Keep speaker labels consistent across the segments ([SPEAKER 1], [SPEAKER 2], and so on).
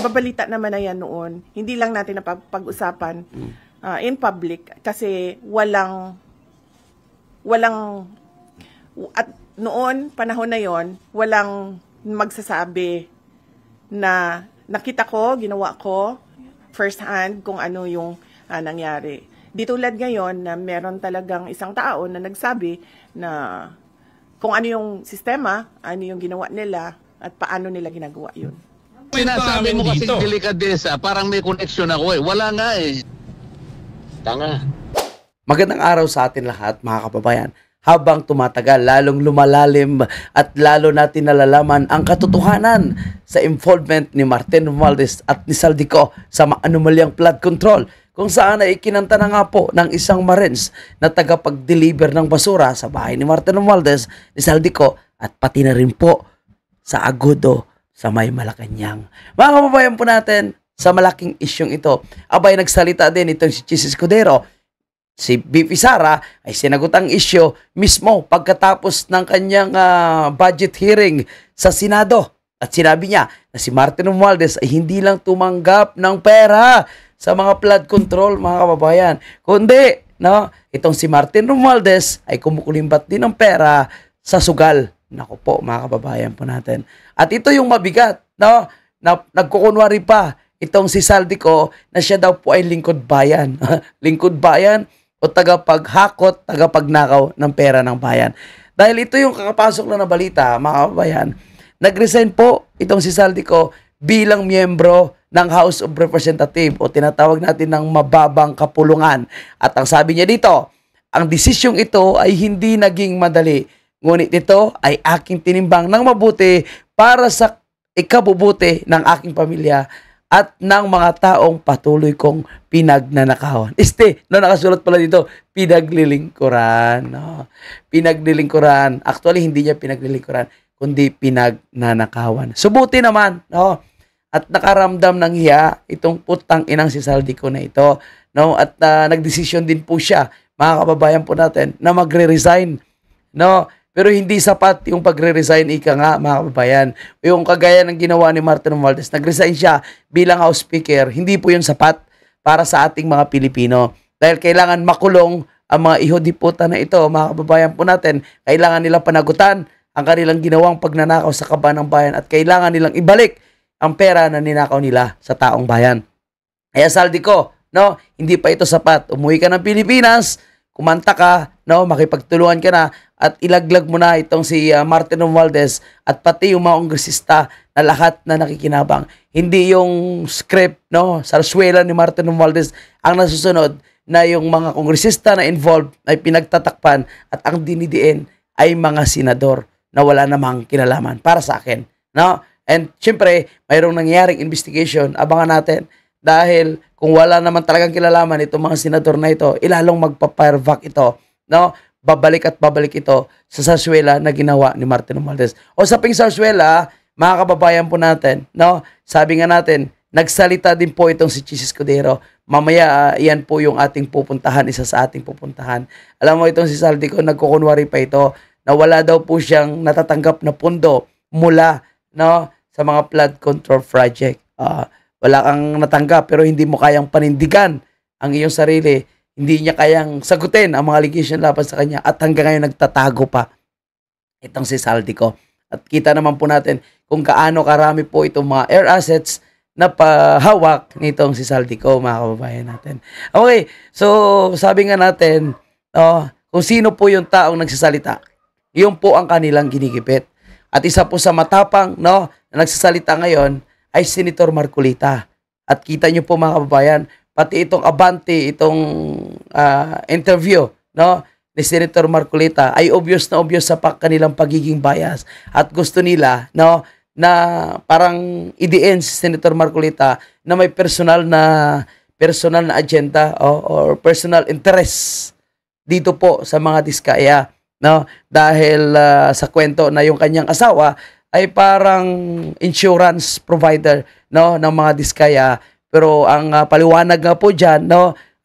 [SPEAKER 1] nababalita naman na yan noon. Hindi lang natin napag-usapan in public kasi walang at noon, panahon na yon, walang magsasabi na nakita ko, ginawa ko first hand kung ano yung nangyari. Di tulad ngayon na meron talagang isang tao na nagsabi na kung ano yung sistema, ano yung ginawa nila at paano nila ginagawa yun.
[SPEAKER 2] Sinasabi mo kasi delikadesa, parang may connection ako eh. Wala nga eh. Tanga.
[SPEAKER 3] Magandang araw sa atin lahat, mga kababayan. Habang tumatagal, lalong lumalalim at lalo natin nalalaman ang katotohanan sa involvement ni Martin Romualdez at ni Saldico sa maanumalyang flood control, kung saan ay ikinanta na nga po ng isang Marines na tagapag-deliver ng basura sa bahay ni Martin Romualdez, ni Saldico at pati na rin po sa Agudo sa may Malacanang. Mga kababayan po natin, sa malaking isyong ito, abay nagsalita din itong si Chis Escudero. Si BP Sara ay sinagot ang isyo mismo pagkatapos ng kanyang budget hearing sa Senado. At sinabi niya na si Martin Romualdez ay hindi lang tumanggap ng pera sa mga flood control, mga kababayan, kundi itong si Martin Romualdez ay kumukulimbat din ng pera sa sugal. Naku po, mga kababayan po natin. At ito yung mabigat, na nagkukunwari pa itong si Saldico na siya daw po ay lingkod bayan. Lingkod bayan o tagapaghakot, tagapagnakaw ng pera ng bayan. Dahil ito yung kakapasok na balita, mga kababayan, nag-resign po itong si Saldico bilang miyembro ng House of Representatives o tinatawag natin ng mababang kapulungan. At ang sabi niya dito, ang desisyong ito ay hindi naging madali. Ngunit ito ay aking tinimbang ng mabuti para sa ikabubuti ng aking pamilya at ng mga taong patuloy kong pinagnanakawan. Nakasulat pala dito, pinaglilingkuran. Pinaglilingkuran. Actually, hindi niya pinaglilingkuran, kundi pinagnanakawan. Subuti naman, at nakaramdam ng hiya itong putang inang si Saldico na ito. At nagdesisyon din po siya, mga kababayan po natin, na magre-resign. Pero hindi sapat yung pagre-resign, ika nga, mga kababayan. Yung kagaya ng ginawa ni Martin Romualdez, nag-resign siya bilang House Speaker. Hindi po yun sapat para sa ating mga Pilipino. Dahil kailangan makulong ang mga ihodiputa na ito, mga kababayan po natin. Kailangan nilang panagutan ang kanilang ginawang pagnanakaw sa kaban ng bayan at kailangan nilang ibalik ang pera na ninakaw nila sa taong bayan. Kaya Saldico, hindi pa ito sapat. Umuwi ka ng Pilipinas, kumanta ka, makipagtulungan ka na at ilaglag mo na itong si Martin Romualdez at pati yung mga kongresista na lahat na nakikinabang. Hindi yung script, sarsuela ni Martin Romualdez ang nasusunod na yung mga kongresista na involved ay pinagtatakpan at ang dinidiin ay mga senador na wala namang kinalaman para sa akin. And syempre, mayroong nangyaring investigation, abangan natin dahil kung wala naman talagang kinalaman itong mga senador na ito, ilalong magpa-fireback ito. Babalik at babalik ito sa sarsuela na ginawa ni Martin Romualdez. O sa ping sarsuela, mga kababayan po natin, sabi nga natin, nagsalita din po itong si Chis Escudero. Mamaya, yan po yung ating pupuntahan, isa sa ating pupuntahan. Alam mo, itong si Saldico, nagkukunwari pa ito na wala daw po siyang natatanggap na pundo mula sa mga flood control project. Wala kang natanggap pero hindi mo kayang panindigan ang iyong sarili. Hindi niya kayang sagutin ang mga allegation laban sa kanya at hanggang ngayon nagtatago pa itong si Saldico. At kita naman po natin kung kaano karami po itong mga air assets na pahawak nitong si Saldico, mga kababayan natin. Okay, so sabi nga natin, kung sino po yung taong nagsasalita, yun po ang kanilang ginigipit. At isa po sa matapang na nagsasalita ngayon ay Senator Marcolita. At kita nyo po, mga kababayan, pati itong abante, itong interview ni Senator Marcolita ay obvious sa kanilang pagiging bias. At gusto nila na parang idiin si Senator Marcolita na may personal na agenda or personal interest dito po sa mga diskaya. Dahil sa kwento na yung kanyang asawa ay parang insurance provider ng mga diskaya. Pero ang paliwanag nga po dyan,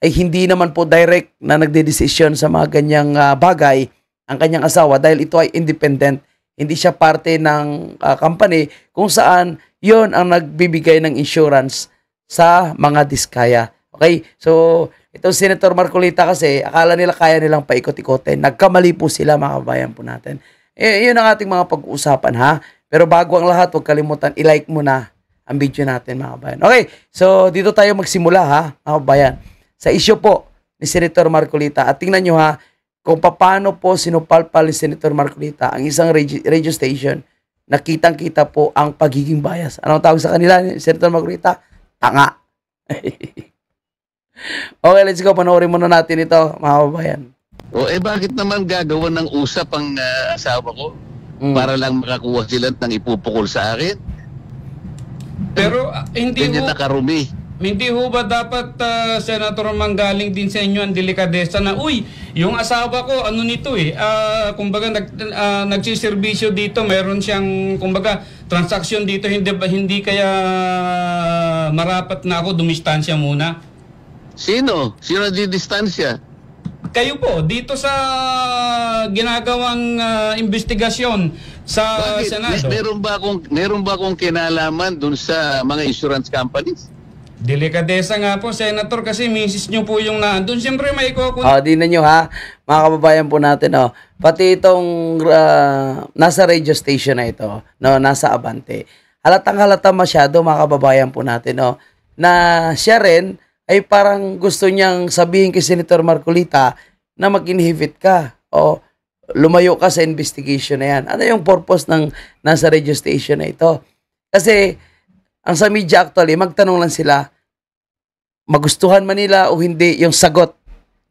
[SPEAKER 3] ay hindi naman po direct na nagdedesisyon sa mga ganyang bagay ang kanyang asawa dahil ito ay independent. Hindi siya parte ng company kung saan yon ang nagbibigay ng insurance sa mga diskaya. Okay? So, itong Senator Marcolita kasi, akala nila kaya nilang paikot-ikotin. Nagkamali po sila, mga kabayan po natin. Yun ang ating mga pag-uusapan, ha? Pero bago ang lahat, huwag kalimutan, i-like mo na ang video natin, mga kabayan. Okay, so dito tayo magsimula, ha, mga kabayan. Sa issue po ni Senator Marcolita. At tingnan nyo, ha, kung paano po sinupalpal ni Senator Marcolita ang isang radio station, nakitang-kita po ang pagiging bias. Anong tawag sa kanila ni Senator Marcolita? Tanga. Okay, let's go. Panoorin muna natin ito, mga kabayan.
[SPEAKER 2] Bakit naman gagawa ng usap ang asawa ko? Para lang makakuha sila ng ipupukol sa akin?
[SPEAKER 4] Pero hindi
[SPEAKER 2] Ganyan
[SPEAKER 4] ho,
[SPEAKER 2] na karumi.
[SPEAKER 4] hindi ho ba dapat, Senator, manggaling din sa inyo ang delikadesa na, uy, yung asawa ko, ano nito kumbaga nagsiservisyo dito, meron siyang, kumbaga, transaksyon dito, hindi kaya marapat na ako dumistansya muna?
[SPEAKER 2] Sino? Sino di distansya?
[SPEAKER 4] Kayo po, dito sa ginagawang investigasyon sa
[SPEAKER 2] Bakit?
[SPEAKER 4] Senado.
[SPEAKER 2] Meron ba akong kinalaman dun sa mga insurance companies?
[SPEAKER 4] Delikadesa nga po, Senator, kasi misis nyo po yung nandun. Siyempre, may
[SPEAKER 3] Di na nyo, ha, mga kababayan po natin, pati itong nasa radio station na ito, nasa Abante, halatang halata masyado, mga kababayan po natin, na siya rin ay parang gusto niyang sabihin kay Senator Marcolita na mag-inhibit ka o lumayo ka sa investigation na yan. Ano yung purpose ng nasa radio station na ito? Kasi ang sa media actually, magtanong lang sila, magustuhan man nila o hindi yung sagot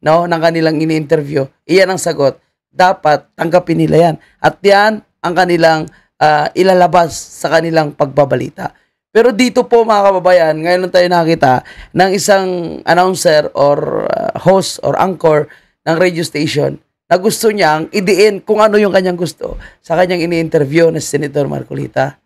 [SPEAKER 3] ng kanilang ini-interview. Iyan ang sagot. Dapat tanggapin nila yan. At yan ang kanilang ilalabas sa kanilang pagbabalita. Pero dito po, mga kababayan, ngayon lang tayo nakita ng isang announcer or host or anchor ng radio station na gusto niyang idiin kung ano yung kanyang gusto sa kanyang ini-interview na si Senator Marcolita.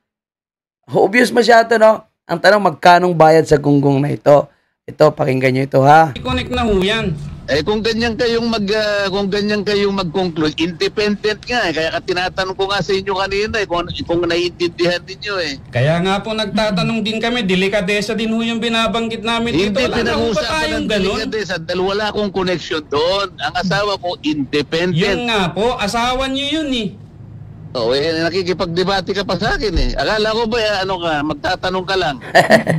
[SPEAKER 3] Obvious masyado, no? Ang tanong, magkanong bayad sa gunggong na ito? Ito, pakinggan nyo ito, ha?
[SPEAKER 4] I-connect na ho yan.
[SPEAKER 2] Kung ganyan kayong mag-conclude, independent nga. Kaya tinatanong ko nga sa inyo kanina kung naiintindihan ninyo
[SPEAKER 4] Kaya nga po nagtatanong din kami, delikadesa din ho yung binabanggit namin dito.
[SPEAKER 2] Hindi
[SPEAKER 4] Wala na ho ba
[SPEAKER 2] pinag-uusapan
[SPEAKER 4] tayong
[SPEAKER 2] ng
[SPEAKER 4] ganun?
[SPEAKER 2] delikadesa dahil wala akong connection doon. Ang asawa ko, independent.
[SPEAKER 4] Yun nga po, asawa nyo yun
[SPEAKER 2] Nakikipagdebate ka pa sa akin Akala ko ba, magtatanong ka lang.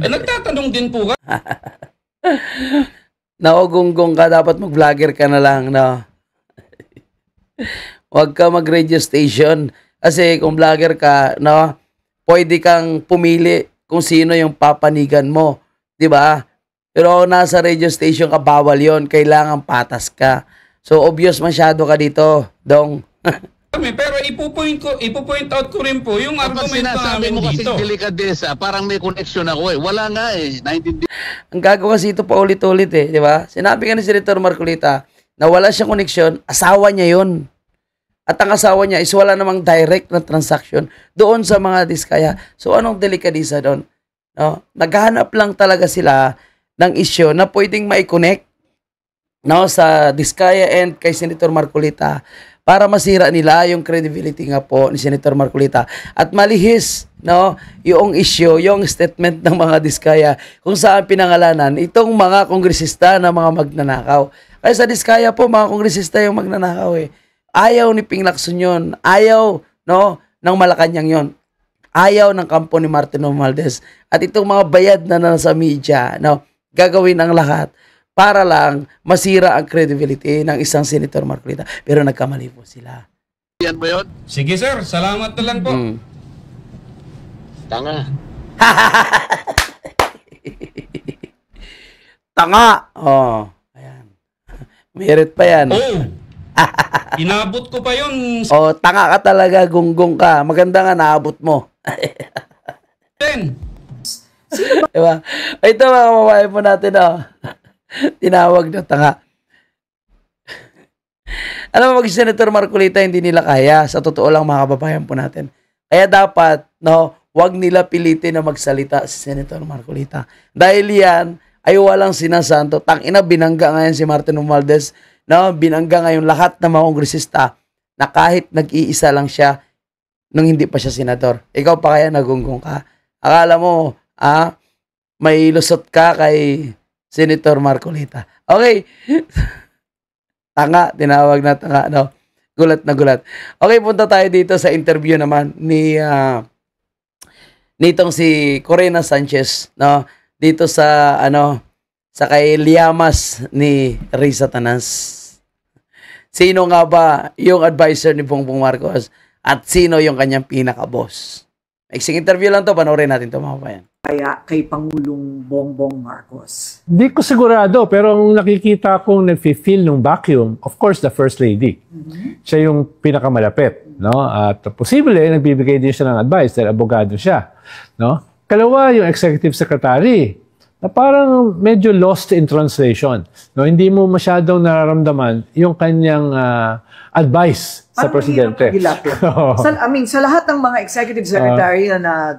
[SPEAKER 4] Nagtatanong din po ka.
[SPEAKER 3] Naugunggong ka, dapat mag-vlogger ka na lang, no? Huwag ka mag-radio station. Kasi kung vlogger ka, no, pwede kang pumili kung sino yung papanigan mo. Di ba? Pero kung nasa radio station ka, bawal yon. Kailangan patas ka. So, obvious masyado ka dito, Dong.
[SPEAKER 4] Pero ipo-point out ko rin po yung
[SPEAKER 2] Kapag
[SPEAKER 4] argumento
[SPEAKER 2] sinasabi
[SPEAKER 4] namin
[SPEAKER 2] mo kasi
[SPEAKER 4] dito.
[SPEAKER 2] delikadesa, parang may connection ako Wala nga Naintindihan.
[SPEAKER 3] Ang gagawa kasi ito pa ulit-ulit di ba? Sinabi nga ni Senator Marcolita na wala siyang koneksyon, asawa niya yon. At ang asawa niya is wala namang direct na transaction doon sa mga diskaya. So anong delikadesa doon? No? Naghahanap lang talaga sila ng issue na pwedeng mai-connect sa diskaya and kay Senator Marcolita para masira nila yung credibility nga po ni Senator Marcolita. At malihis, yung issue, yung statement ng mga diskaya kung saan pinangalanan itong mga kongresista na mga magnanakaw. Kaya sa diskaya po, mga kongresista yung magnanakaw Ayaw ni Ping Lacson yun. Ayaw, ng Malacanang yun. Ayaw ng kampo ni Martin Romualdez. At itong mga bayad na nasa media, gagawin ang lahat para lang masira ang credibility ng isang Senator Marcolita. Pero nagkamali po sila.
[SPEAKER 2] Yan mo yun?
[SPEAKER 4] Sige sir, salamat na lang po.
[SPEAKER 2] Tanga.
[SPEAKER 3] Tanga! Ayan. Merit pa yan.
[SPEAKER 4] Inabot ko pa yun.
[SPEAKER 3] Tanga ka talaga, gunggong ka. Maganda nga naabot mo. Diba? Ito mga kababayan po natin, tinawag na tanga. Alam mo, Senator Marcolita, hindi nila kaya. Sa totoo lang, mga kababayan po natin. Kaya dapat, wag nila pilitin na magsalita si Senator Marcolita. Dahil yan ay walang sinasanto. Tangina, binangga ngayon si Martin Romualdez. Binangga ngayon lahat ng mga kongresista na kahit nag-iisa lang siya nung hindi pa siya senador. Ikaw pa kaya nagunggong ka? Akala mo, may lusot ka kay Senator Marcolita. Okay. Tanga, tinawag na tanga, no? Gulat na gulat. Okay, punta tayo dito sa interview naman nitong si Corina Sanchez, no? Dito sa sa kay Liamas ni Risa Tanas. Sino nga ba yung advisor ni Bongbong Marcos at sino yung kanyang pinaka-boss? Maiksing interview lang to, panoorin natin to, mga kabayan.
[SPEAKER 5] Kaya kay Pangulong Bongbong Marcos?
[SPEAKER 6] Hindi ko sigurado, pero ang nakikita kong nag-feel ng vacuum, of course, the First Lady. Siya yung pinakamalapit, no? At posible, nagbibigay din siya ng advice dahil abogado siya, no? Kalawa, yung Executive Secretary, na parang medyo lost in translation, no? Hindi mo masyadong nararamdaman yung kanyang advice sa presidente.
[SPEAKER 5] Sa lahat ng mga executive secretary na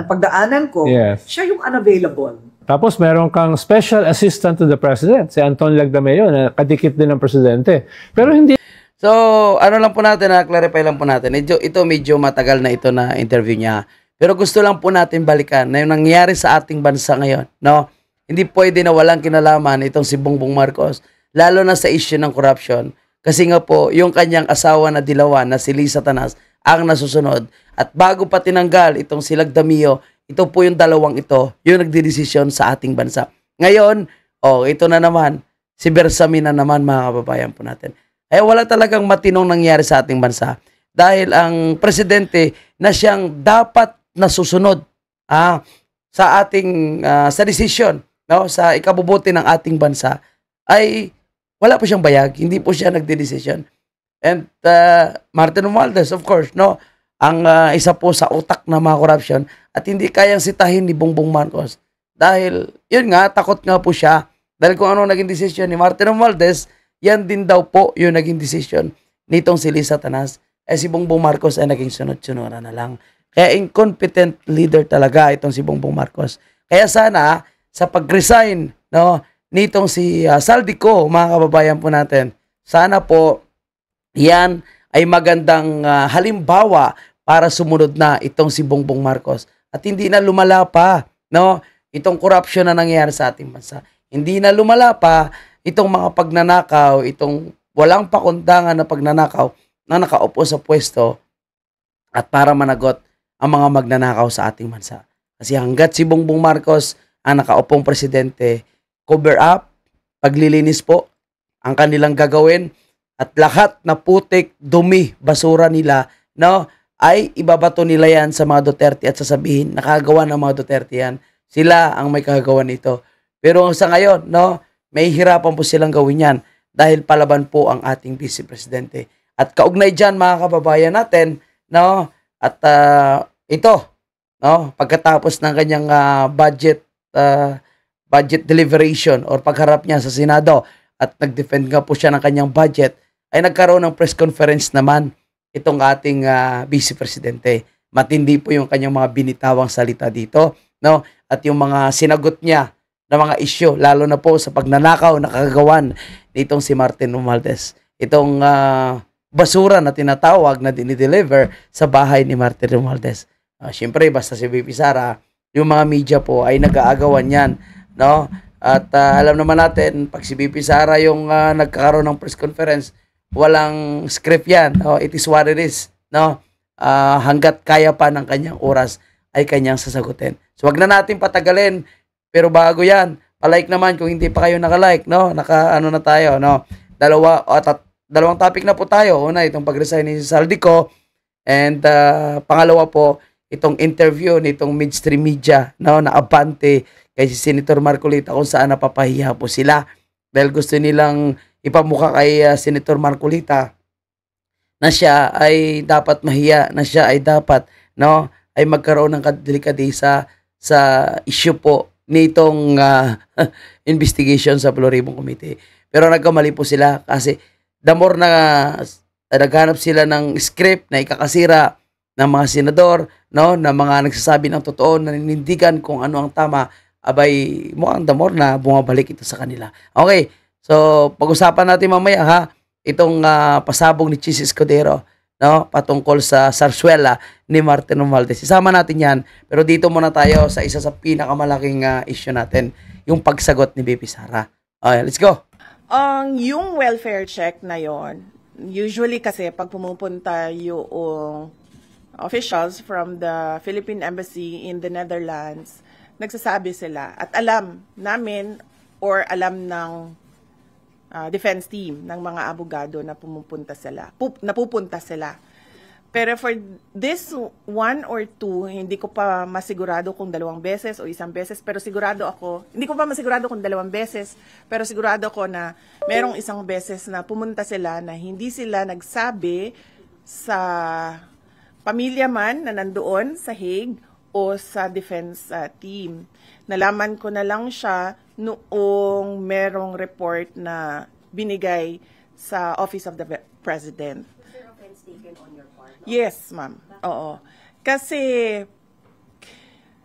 [SPEAKER 5] pagdaanan ko, siya yung unavailable.
[SPEAKER 6] Tapos meron kang special assistant to the president, si Anton Lagdameo, na kadikit din ng presidente. Pero hindi.
[SPEAKER 3] So, lang po natin, clarify lang po natin. Ito medyo matagal na ito na interview niya. Pero gusto lang po natin balikan na yung nangyari sa ating bansa ngayon, no? Hindi pwede na walang kinalaman itong si Bongbong Marcos, lalo na sa issue ng corruption. Kasi nga po, yung kanyang asawa na dilawan na si Risa Tanas ang nasusunod. At bago pa tinanggal itong si Lagdameo, ito po yung dalawang ito, yung nagdidesisyon sa ating bansa. Ngayon, ito na naman, si Bersamin na naman, mga kababayan po natin. Kaya wala talagang matinong nangyari sa ating bansa. Dahil ang presidente na siyang dapat nasusunod sa ating sa desisyon, no, sa ikabubuti ng ating bansa, ay wala po siyang bayag, hindi po siya nagdedesisyon. And Martin Romualdez, of course, no, ang isa po sa utak na mga corruption at hindi kayang sitahin ni Bongbong Marcos. Dahil, yun nga, takot nga po siya. Dahil kung ano naging desisyon ni Martin Romualdez, yan din daw po yung naging desisyon nitong si Risa Tanas. Si Bongbong Marcos ay naging sunod-sunuran na lang. Kaya incompetent leader talaga itong si Bongbong Marcos. Kaya sana, sa pag-resign, no, nitong si Saldico, mga kababayan po natin, sana po yan ay magandang halimbawa para sumunod na itong si Bongbong Marcos at hindi na lumala pa, no, itong corruption na nangyayari sa ating bansa. Hindi na lumala pa itong mga pagnanakaw, itong walang pakundangan na pagnanakaw na nakaupo sa pwesto at para managot ang mga magnanakaw sa ating bansa. Kasi hanggat si Bongbong Marcos ang nakaupong presidente, cover up, paglilinis po ang kanilang gagawin at lahat na putik, dumi, basura nila, no, ay ibabato nila yan sa mga Duterte at sasabihin, nakagawa ng mga Duterte yan. Sila ang may kagawa nito. Pero sa ngayon, no, may hirapan po silang gawin yan dahil palaban po ang ating Vice Presidente. At kaugnay dyan, mga kababayan natin, no, at ito, no, pagkatapos ng kanyang budget deliberation or pagharap niya sa Senado at nag-defend nga po siya ng kanyang budget, ay nagkaroon ng press conference naman itong ating Vice Presidente. Matindi po yung kanyang mga binitawang salita dito, no? At yung mga sinagot niya na mga issue, lalo na po sa pagnanakaw na kagagawan nitong si Martin Romualdez. Itong basura na tinatawag na dinideliver sa bahay ni Martin Romualdez. Siyempre, basta si VP Sara, yung mga media po ay nag-aagawan yan, no? At alam naman natin, pag si VP Sara yung nagkakaroon ng press conference, walang script yan, no? It is what it is, no? Hanggat kaya pa ng kanyang oras ay kanyang sasagutin. So wag na natin patagalin, pero bago yan, palike naman kung hindi pa kayo nakalike, no? Naka-ano na tayo, no? Dalawang topic na po tayo. Una, itong pag-resign ni Saldico, and pangalawa po, itong interview nitong mainstream media, no, na abante kay si Senator Marcolita kung saan napapahiya po sila dahil gusto nilang ipamukha kay Senator Marcolita na siya ay dapat mahiya, na siya ay dapat, no, ay magkaroon ng delikadesa sa issue po nitong investigation sa Blue Ribbon Committee. Pero nagkamali po sila kasi the more na naghanap sila ng script na ikakasira ng mga senador, no, na mga nagsasabi ng totoo, na ninindigan kung ano ang tama, abay mukhang the more na bumabalik ito sa kanila. Okay, so pag-usapan natin mamaya, ha, itong pasabog ni Chis Escudero no, patungkol sa sarsuela ni Martin Romualdez. Isama natin yan, pero dito muna tayo sa isa sa pinakamalaking issue natin, yung pagsagot ni BP Sara. Okay, let's go.
[SPEAKER 1] Yung welfare check na yon, usually kasi pag pumupunta yung officials from the Philippine Embassy in the Netherlands, nagsasabi sila at alam namin or alam ng defense team ng mga abogado na pupunta sila. Pero for this one or two, hindi ko pa masigurado kung 2 beses o 1 beses, pero sigurado ako, hindi ko pa masigurado kung 2 beses, pero sigurado ako na merong 1 beses na pumunta sila na hindi sila nagsabi sa pamilya man na nandoon sa Hague o sa defense team. Nalaman ko na lang siya noong merong report na binigay sa Office of the President.
[SPEAKER 7] Was there offense taken on your part?
[SPEAKER 1] Yes, ma'am. Oo. Kasi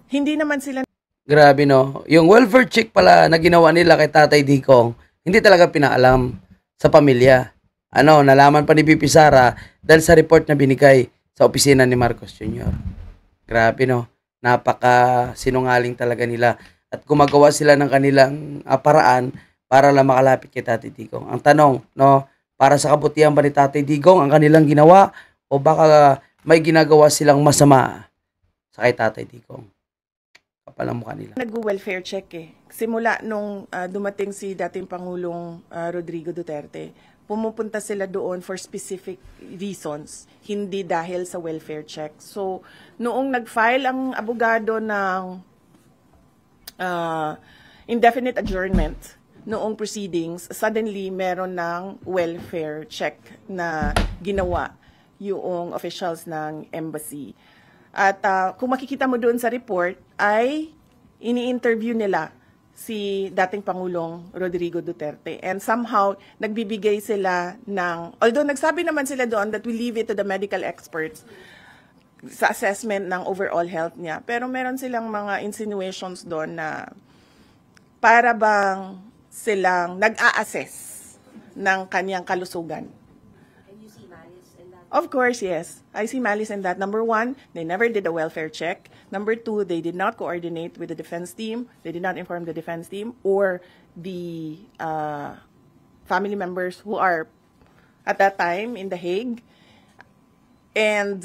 [SPEAKER 1] hindi naman sila...
[SPEAKER 3] Grabe, no? Yung welfare check pala na ginawa nila kay Tatay Digong, hindi talaga pinaalam sa pamilya. Nalaman pa ni BP Sara dahil sa report na binigay sa opisina ni Marcos Jr. Grabe, no? Napaka sinungaling talaga nila. At gumagawa sila ng kanilang paraan para lang makalapit kay Tatay Digong. Ang tanong, no? Para sa kabutihan ba ni Tatay Digong ang kanilang ginawa o baka may ginagawa silang masama sa kay Tatay Digong? Kapal ang mukha nila.
[SPEAKER 1] Nag-welfare check Simula nung dumating si dating Pangulong Rodrigo Duterte, pumupunta sila doon for specific reasons, hindi dahil sa welfare check. So, noong nag-file ang abogado ng indefinite adjournment, noong proceedings, suddenly meron ng welfare check na ginawa yung officials ng embassy. At kung makikita mo doon sa report, ay ini-interview nila si dating Pangulong Rodrigo Duterte. And somehow, nagbibigay sila ng, although nagsabi naman sila doon that we leave it to the medical experts sa assessment ng overall health niya. Pero meron silang mga insinuations doon na para bang silang nag-a-assess ng kanyang kalusugan.
[SPEAKER 7] And you see malice in that?
[SPEAKER 1] Of course, yes. I see malice in that. Number 1, they never did a welfare check. Number 2, they did not coordinate with the defense team. They did not inform the defense team or the family members who are at that time in The Hague. And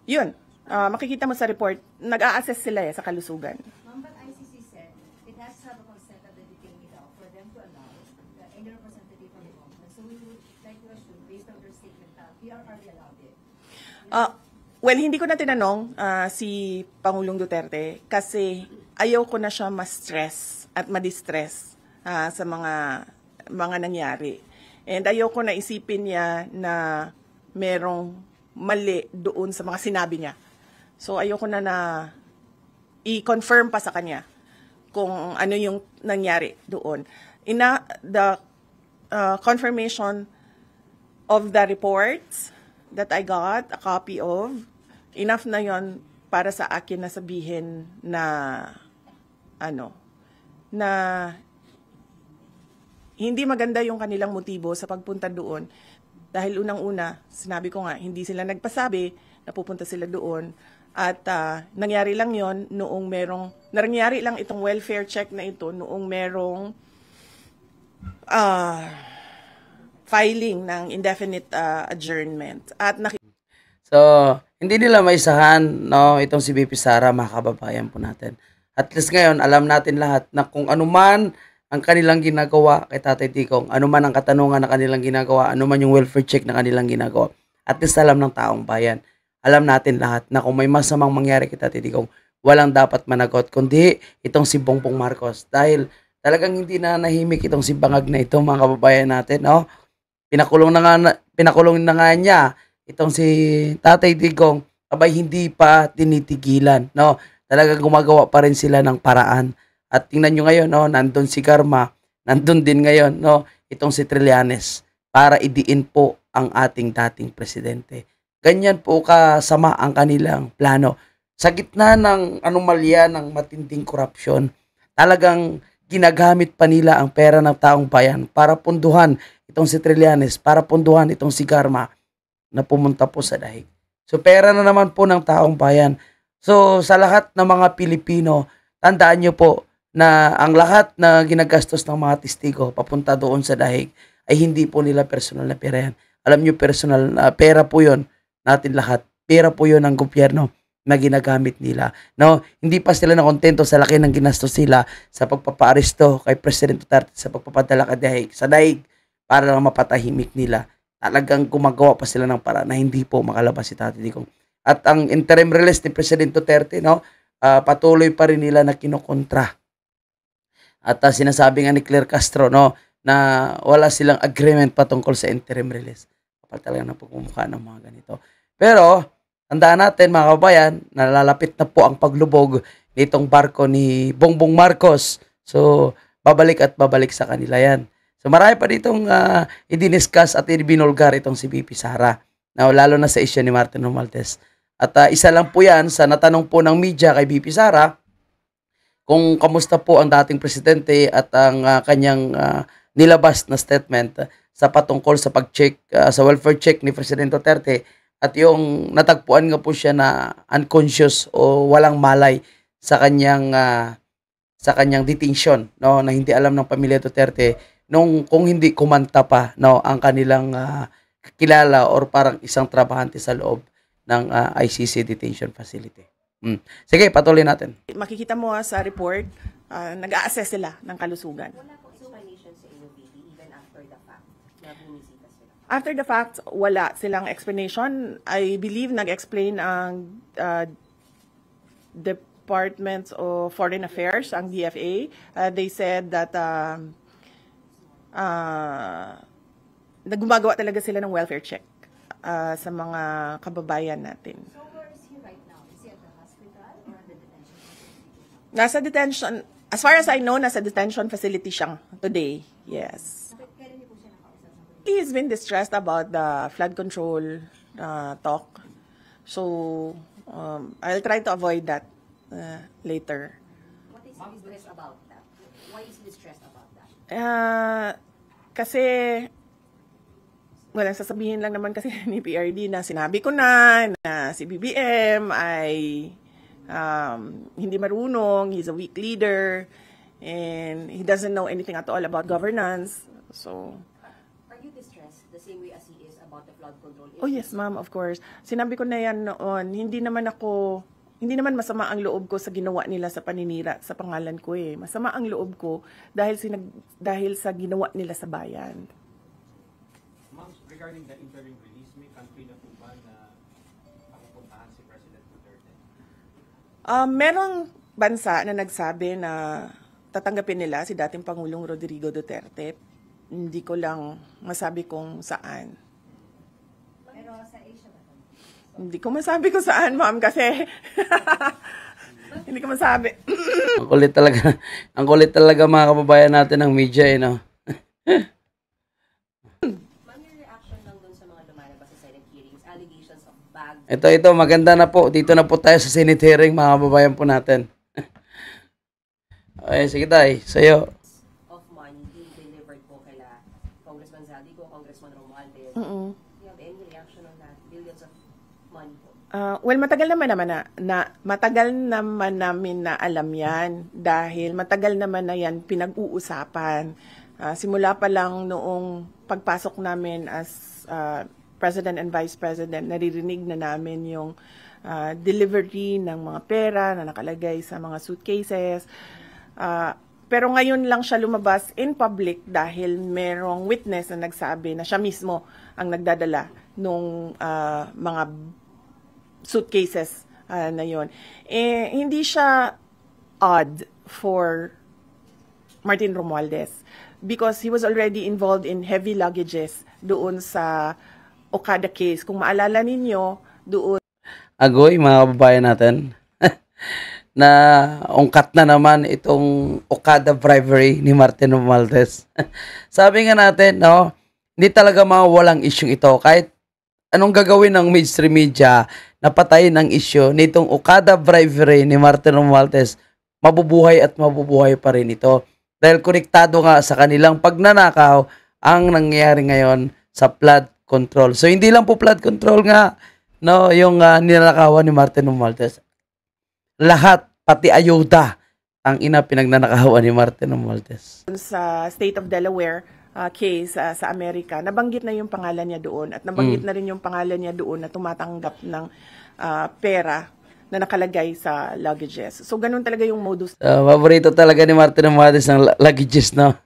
[SPEAKER 1] yun, makikita mo sa report, nag-a-assess sila sa kalusugan.
[SPEAKER 8] But ICC said it has to have a consent of the detainee daw for them to allow any representative from the government. So we would like to assume, based on their statement, PRRD allowed it.
[SPEAKER 1] Well, hindi ko na tinanong si Pangulong Duterte kasi ayaw ko na siya ma-stress at ma-distress sa mga nangyari. And ayaw ko na isipin niya na merong mali doon sa mga sinabi niya. So ayoko na i-confirm pa sa kanya kung ano yung nangyari doon. The confirmation of the reports that I got a copy of, enough na yon para sa akin na sabihin na na hindi maganda yung kanilang motibo sa pagpunta doon. Dahil unang-una, sinabi ko nga, hindi sila nagpasabi na pupunta sila doon. At nangyari lang yon noong nangyari lang itong welfare check na ito noong merong filing ng indefinite adjournment. At
[SPEAKER 3] so, hindi nila maisahan, no, itong si BP Sara, mga kababayan po natin. At least ngayon, alam natin lahat na kung anuman ang kanilang ginagawa kay Tatay Digong, anuman ang katanungan na kanilang ginagawa, anuman yung welfare check na kanilang ginagawa, at least alam ng taong bayan. Alam natin lahat na kung may masamang mangyari kay Tatay Digong, walang dapat managot, kundi itong si Bongbong Marcos. Dahil talagang hindi na nahimik itong si Bangag na ito, mga kababayan natin, no? Pinakulong na nga niya itong si Tatay Digong, abay hindi pa tinitigilan, no? Talagang gumagawa pa rin sila ng paraan. At tingnan nyo ngayon, no, nandun si Garma, nandun din ngayon, no, itong si Trillanes, para idiin po ang ating dating presidente. Ganyan po kasama ang kanilang plano. Sa gitna ng anomalya ng matinding korupsyon, talagang ginagamit pa nila ang pera ng taong bayan para punduhan itong si Trillanes para punduhan itong si Garma na pumunta po sa dahig. So pera na naman po ng taong bayan. So sa lahat ng mga Pilipino, tandaan nyo po na ang lahat na ginagastos ng mga testigo papunta doon sa dahig ay hindi po nila personal na pera yan. Alam nyo, personal na pera po yon natin lahat. Pera po yon ng gobyerno na ginagamit nila. No, hindi pa sila nakontento sa laki ng ginastos nila sa pagpapaaresto kay President Duterte sa pagpapadala sa dahig para lang mapatahimik nila. Talagang gumagawa pa sila ng paraan na hindi po makalabas si Tati Digong. At ang interim release ni President Duterte, no, patuloy pa rin nila na kinukontra. At sinasabi nga ni Claire Castro, no, na wala silang agreement patungkol sa interim release. Kapag talaga na pagmumukha ng mga ganito. Pero tandaan natin mga kabayan, nalalapit na po ang paglubog nitong barko ni Bongbong Marcos. So, babalik at babalik sa kanila yan. So, marami pa ditong i-discuss at i-binulgar itong si BP Sara. Now, lalo na sa issue ni Martin Romualdez. At isa lang po yan sa natanong po ng media kay BP Sara kung kamusta po ang dating presidente at ang kanyang nilabas na statement sa patungkol sa pag-check, sa welfare check ni President Duterte. At yung natagpuan nga po siya na unconscious o walang malay sa kanyang detention, no, na hindi alam ng pamilya Duterte kung hindi kumanta pa, no, ang kanilang kilala or parang isang trabahante sa loob ng ICC detention facility. Sige, patuloy natin.
[SPEAKER 1] Makikita mo sa report, nag-a-assess sila ng kalusugan.
[SPEAKER 7] Wala po explanation sa inyo, baby, even after the fact na bumisita sila.
[SPEAKER 1] After the fact, wala silang explanation. I believe nag-explain ang Department of Foreign Affairs, ang DFA. They said that gumagawa talaga sila ng welfare check sa mga kababayan natin.
[SPEAKER 8] So where is he right now? Is he at the hospital or at the detention facility?
[SPEAKER 1] Nasa detention, as far as I know, nasa detention facility siyang today. Yes.
[SPEAKER 8] Kailan niyo po siya nakausap?
[SPEAKER 1] He's been distressed about the flood control talk. So, I'll try to avoid that later.
[SPEAKER 7] What is he distressed about that? Why is he distressed about that?
[SPEAKER 1] Kasi, well, sasabihin lang naman kasi ni PRD na sinabi ko na si BBM ay hindi marunong, he's a weak leader, and he doesn't know anything at all about governance. So,
[SPEAKER 7] are you distressed the same way as he is about the flood control issue?
[SPEAKER 1] oh yes, ma'am, of course. Sinabi ko na yan noon, hindi naman masama ang loob ko sa ginawa nila sa paninira sa pangalan ko eh. Masama ang loob ko dahil sa ginawa nila sa bayan.
[SPEAKER 9] Ma'am, regarding the interim release, may country na po ba na papupuntahan si President Duterte?
[SPEAKER 1] Merong bansa na nagsabi na tatanggapin nila si dating Pangulong Rodrigo Duterte. Hindi ko lang masabi kung saan.
[SPEAKER 8] Pero sa Asia ba?
[SPEAKER 1] Hindi ko masabi kung saan, ma'am, kasi hindi ko masabi.
[SPEAKER 3] Ang kulit talaga mga kababayan natin ng media, eh, no?
[SPEAKER 7] Ma'am, your reaction lang dun sa mga lumalabas sa Senate hearings, allegations of bag
[SPEAKER 3] Ito, maganda na po. Dito na po tayo sa Senate hearing, mga kababayan po natin. Okay, sige tayo. Sa'yo.
[SPEAKER 7] of money being delivered po kila Congressman Zaldico, Congressman Romualdez.
[SPEAKER 1] Mm-mm.
[SPEAKER 7] Do you have any reaction on that? Billions of money po.
[SPEAKER 1] Well, matagal naman namin na alam yan dahil matagal naman na yan pinag-uusapan. Simula pa lang noong pagpasok namin as President and Vice President, naririnig na namin yung delivery ng mga pera na nakalagay sa mga suitcases. Pero ngayon lang siya lumabas in public dahil merong witness na nagsabi na siya mismo ang nagdadala nung mga suitcases na yon. Hindi siya odd for Martin Romualdez because he was already involved in heavy luggages doon sa Okada case. Kung maalala ninyo, doon
[SPEAKER 3] Agoy, mga kababayan natin, na ungkat na naman itong Okada bribery ni Martin Romualdez. Sabi nga natin, no, hindi talaga mawawalang isyung ito. Kahit anong gagawin ng mainstream media na patayin ang issue nitong Okada bribery ni Martin Romualdez, mabubuhay at mabubuhay pa rin ito. Dahil konektado nga sa kanilang pagnanakaw ang nangyayari ngayon sa flood control. So hindi lang po flood control nga no yung ninanakawan ni Martin Romualdez. Lahat pati ayuda ang pinagnanakawan ni Martin Romualdez.
[SPEAKER 1] Sa State of Delaware case sa Amerika, nabanggit na yung pangalan niya doon at nabanggit na rin yung pangalan niya doon na tumatanggap ng pera na nakalagay sa luggages. So ganun talaga yung modus.
[SPEAKER 3] Paborito talaga ni Martin Romualdez ng luggages, no?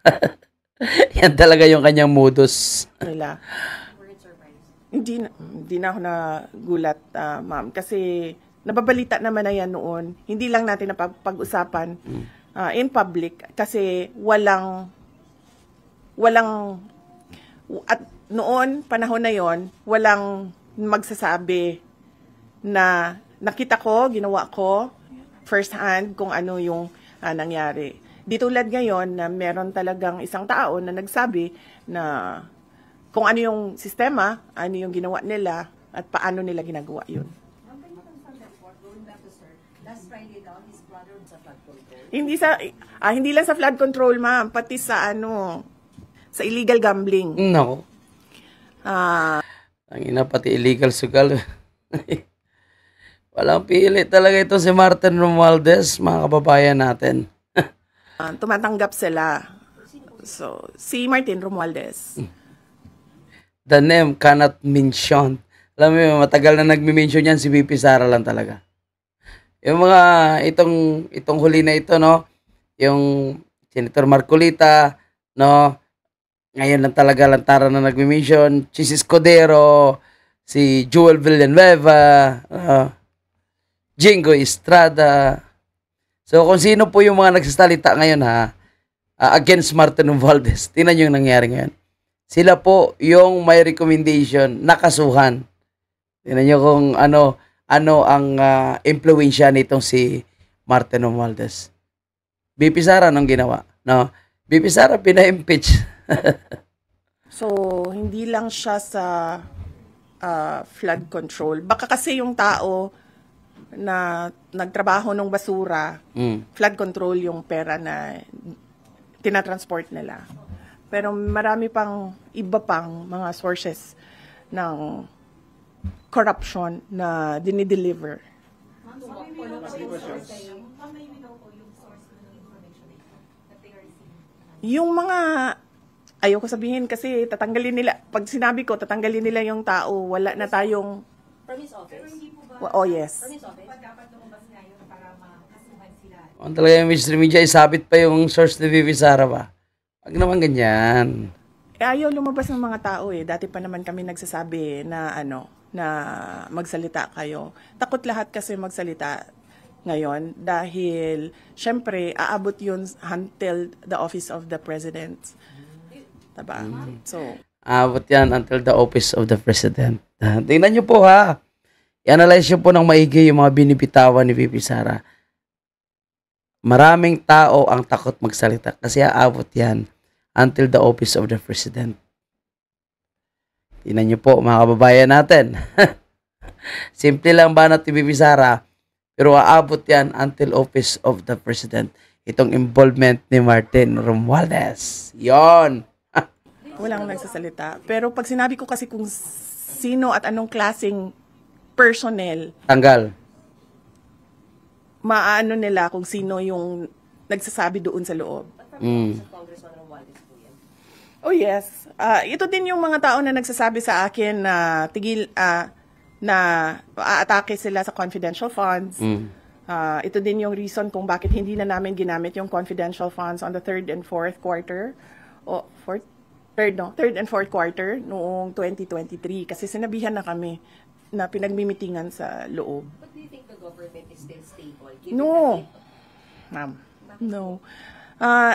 [SPEAKER 3] Yan talaga yung kanyang modus.
[SPEAKER 1] Nila. Hindi na ako nagulat, ma'am. Kasi nababalita naman na yan noon. Hindi lang natin napag-usapan in public kasi walang at noon, panahon na yon, walang magsasabi na nakita ko, ginawa ko first hand kung ano yung nangyari. Di tulad ngayon na meron talagang isang tao na nagsabi na kung ano yung sistema, ano yung ginawa nila, at paano nila ginagawa yun. Hindi lang sa flood control, ma'am, pati sa sa illegal gambling.
[SPEAKER 3] No. Ang ina pati illegal sugal. Walang pili talaga ito si Martin Romualdez, mga kababayan natin.
[SPEAKER 1] Tumatanggap sila. So, si Martin Romualdez.
[SPEAKER 3] The name cannot mention. Alam mo, matagal na nagme-mention yan, si VP Sara lang talaga. Yung mga, itong huli na ito, no? Yung Senator Marcolita, no? Ngayon lang talaga lantaran na nagme-mention. Si Escudero, si Joel Villanueva, Jingo Estrada. So, kung sino po yung mga nagsasalita ngayon, against Martin Romualdez, tingnan nyo yung nangyari ngayon. Sila po yung may recommendation na kasuhan. Tingnan nyo kung ano ang impluensya nitong si Martin Romualdez. BP Sara anong ginawa? No? BP Sara pina-impeach.
[SPEAKER 1] So, hindi lang siya sa flood control. Baka kasi yung tao na nagtrabaho ng basura, flood control yung pera na tinatransport nila. Pero marami pang iba pang mga sources ng corruption na dinideliver. Yung mga, ayoko sabihin kasi tatanggalin nila, pag sinabi ko tatanggalin nila yung tao, wala na tayong...
[SPEAKER 7] From his office?
[SPEAKER 1] Oh, yes.
[SPEAKER 7] From his office?
[SPEAKER 3] Ang talaga yung mainstream media, isabit pa yung source ni VP Sara ba? Wag naman ganyan.
[SPEAKER 1] Ayaw lumabas ng mga tao eh. Dati pa naman kami nagsasabi na na magsalita kayo. Takot lahat kasi magsalita ngayon dahil syempre aabot yun until the office of the president. Diba? So,
[SPEAKER 3] aabot yan until the office of the president. Tingnan nyo po I-analyze nyo po ng maigi yung mga binibitawan ni VP Sara. Maraming tao ang takot magsalita kasi aabot yan until the office of the president. Tingnan nyo po mga kababayan natin. Simple lang ba natin VP Sara, pero aabot yan until office of the president. Itong involvement ni Martin Romualdez. Yon.
[SPEAKER 1] Walang nagsasalita. Pero pag sinabi ko kasi kung sino at anong klaseng personnel,
[SPEAKER 3] tanggal.
[SPEAKER 1] Maano nila kung sino yung nagsasabi doon sa loob. Oh yes. Ito din yung mga tao na nagsasabi sa akin na na aatake sila sa confidential funds. Ito din yung reason kung bakit hindi na namin ginamit yung confidential funds on the third and fourth quarter noong 2023 kasi sinabihan na kami na pinagmimitingan sa loob.
[SPEAKER 7] But do you think the government is still stable?
[SPEAKER 1] No. Ma'am. No.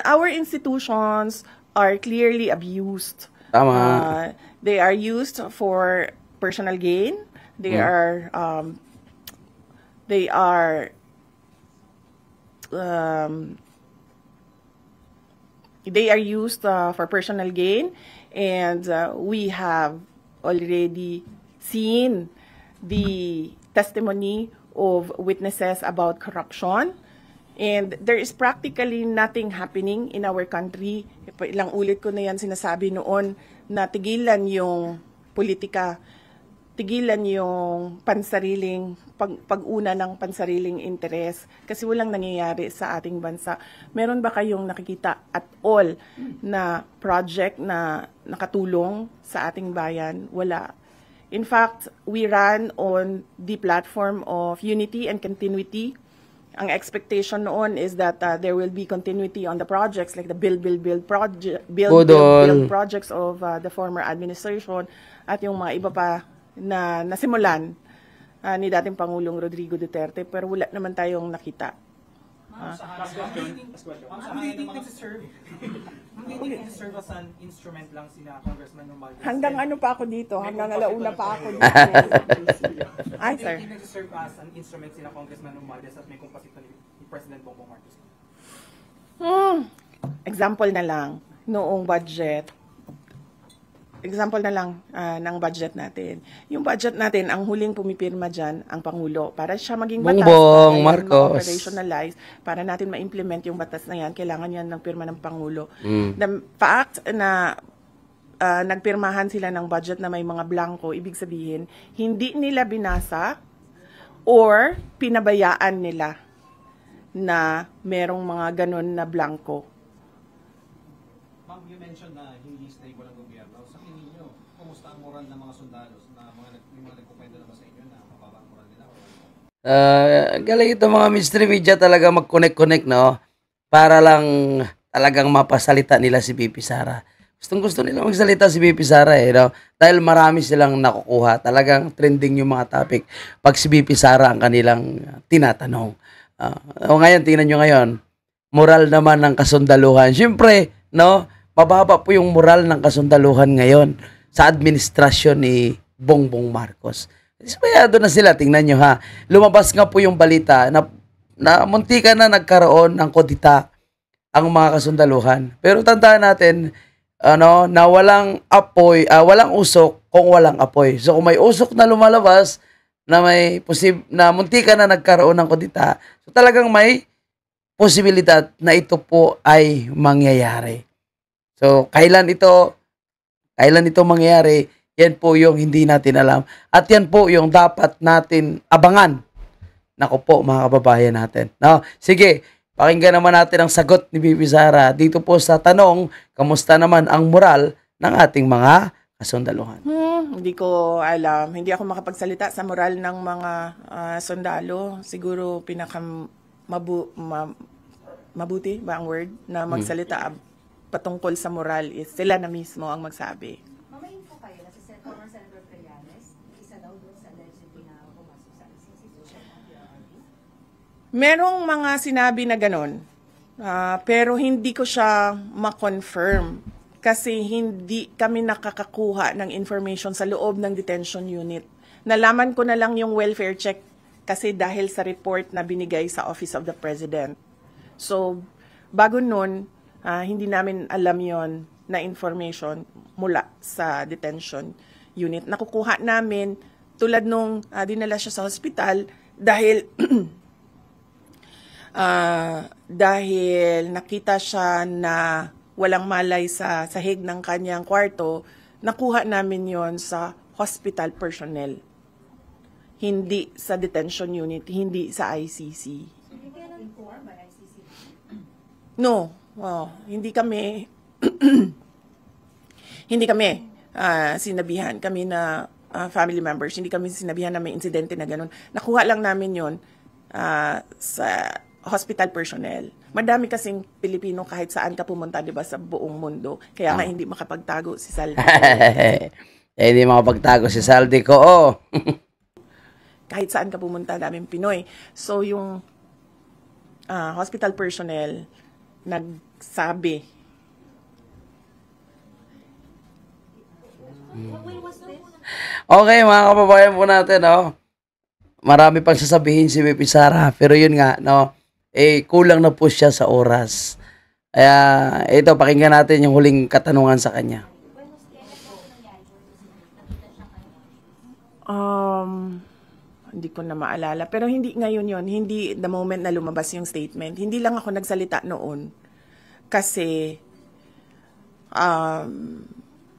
[SPEAKER 1] Our institutions are clearly abused.
[SPEAKER 3] Tama.
[SPEAKER 1] They are used for personal gain. They are used for personal gain, and we have already seen the testimony of witnesses about corruption And there is practically nothing happening in our country. Ilang ulit ko na yan sinasabi noon na tigilan yung politika, tigilan yung pansariling, pag-una ng pansariling interes kasi walang nangyayari sa ating bansa. Meron ba kayong nakikita at all na project na nakatulong sa ating bayan? Wala. In fact, we ran on the platform of unity and continuity. Ang expectation noon is that there will be continuity on the projects like the build projects of the former administration at yung mga iba pa na nasimulan ni dating Pangulong Rodrigo Duterte, pero wala naman tayong nakita.
[SPEAKER 9] Hindi nagsiserve as an instrument lang sina Congressman Romualdez.
[SPEAKER 1] Hanggang ano pa ako dito? Hanggang alauna pa ako dito. Ay, sir.
[SPEAKER 9] Hindi nagsiserve as an instrument sina Congressman Romualdez at may kumpasita ni President Bongbong Marcos.
[SPEAKER 1] Example na lang, noong budget, example na lang ng budget natin. Yung budget natin, ang huling pumipirma dyan, ang Pangulo. Para siya maging batas,
[SPEAKER 3] Bongbong
[SPEAKER 1] para
[SPEAKER 3] Marcos.
[SPEAKER 1] ma-operationalize, para natin ma-implement yung batas na yan, kailangan yan ng pirma ng Pangulo. The fact na nagpirmahan sila ng budget na may mga blanco, ibig sabihin, hindi nila binasa or pinabayaan nila na merong mga ganun na blanco.
[SPEAKER 9] Ma'am, you mentioned na hindi stable ang gobyerno. Sa tingin niyo, kumusta ang moral ng mga sundalos na mga nagkukwento naman sa inyo na mababa ang moral nila?
[SPEAKER 3] Galing ito mga mainstream media talaga mag-connect-connect, no? Para lang talagang mapasalita nila si BP Sara. Gustong-gusto nila magsalita si BP Sara, no? Dahil marami silang nakukuha. Talagang trending yung mga topic pag si BP Sara ang kanilang tinatanong. Ngayon, tingnan nyo ngayon, moral naman ng kasundaluhan. Siyempre, no? Mababa po yung moral ng kasundaluhan ngayon sa administrasyon ni Bongbong Marcos. Dismayado na sila, tingnan nyo ha. Lumabas nga po yung balita na muntika na nagkaroon ng kodita ang mga kasundaluhan. Pero tandaan natin, na walang apoy, walang usok kung walang apoy. So kung may usok na lumalabas, na may na muntika na nagkaroon ng kodita, so talagang may posibilidad na ito po ay mangyayari. So, kailan ito mangyayari, yan po yung hindi natin alam. At yan po yung dapat natin abangan. Naku po, mga kababayan natin. No? Sige, pakinggan naman natin ang sagot ni BP Sara dito po sa tanong, kamusta naman ang moral ng ating mga kasundaluhan?
[SPEAKER 1] Hindi ko alam. Hindi ako makapagsalita sa moral ng mga sundalo. Siguro mabuti ba ang word na magsalita patungkol sa moral is sila na mismo ang magsabi.
[SPEAKER 8] Mamayin po kayo na si former Senator Trillanes, isa daw doon sa allegedly na pumasok sa ICC.
[SPEAKER 1] Merong mga sinabi na ganun, pero hindi ko siya ma-confirm kasi hindi kami nakakakuha ng information sa loob ng detention unit. Nalaman ko na lang yung welfare check kasi dahil sa report na binigay sa Office of the President. So, bago nun, hindi namin alam yon na information mula sa detention unit. Nakukuha namin tulad nung dinala siya sa hospital dahil dahil nakita siya na walang malay sa sahig ng kanyang kwarto, nakuha namin yon sa hospital personnel. Hindi sa detention unit, hindi sa ICC. No, hindi kami sinabihan kami na family members, hindi kami sinabihan na may insidente na ganun. Nakuha lang namin yon sa hospital personnel. Madami kasing Pilipino kahit saan ka pumunta, 'di ba, sa buong mundo. Kaya nga hindi makapagtago si Saldi.
[SPEAKER 3] Hindi makapagtago si Saldi ko.
[SPEAKER 1] Kahit saan ka pumunta, daming Pinoy. So yung hospital personnel nagsabi.
[SPEAKER 3] Okay, mga kababayan po natin, no? Marami pang sasabihin si BP Sara, pero yun nga, no? Kulang na po siya sa oras. Kaya, ito, pakinggan natin yung huling katanungan sa kanya.
[SPEAKER 1] hindi ko na maalala. Pero hindi ngayon yon, hindi the moment na lumabas yung statement. Hindi lang ako nagsalita noon. Kasi,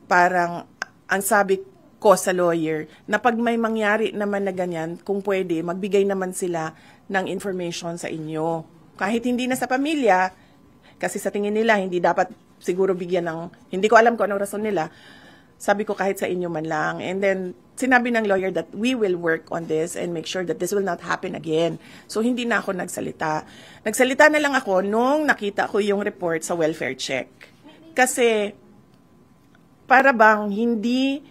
[SPEAKER 1] parang, ang sabi ko sa lawyer, na pag may mangyari naman na ganyan, kung pwede, magbigay naman sila ng information sa inyo. Kahit hindi na sa pamilya, kasi sa tingin nila, hindi dapat siguro bigyan ng, hindi ko alam kung anong rason nila, sabi ko kahit sa inyo man lang. And then, sinabi ng lawyer that we will work on this and make sure that this will not happen again. So, hindi na ako nagsalita. Nagsalita na lang ako nung nakita ko yung report sa welfare check. Kasi, para bang hindi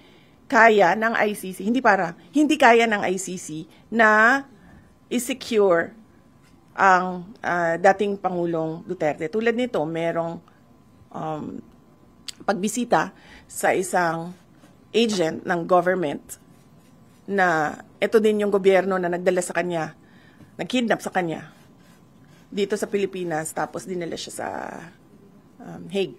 [SPEAKER 1] kaya ng ICC, hindi kaya ng ICC na i-secure ang dating Pangulong Duterte. Tulad nito, merong pagbisita sa isang agent ng government na ito din yung gobyerno na nagdala sa kanya, nagkidnap sa kanya dito sa Pilipinas, tapos dinala siya sa Hague.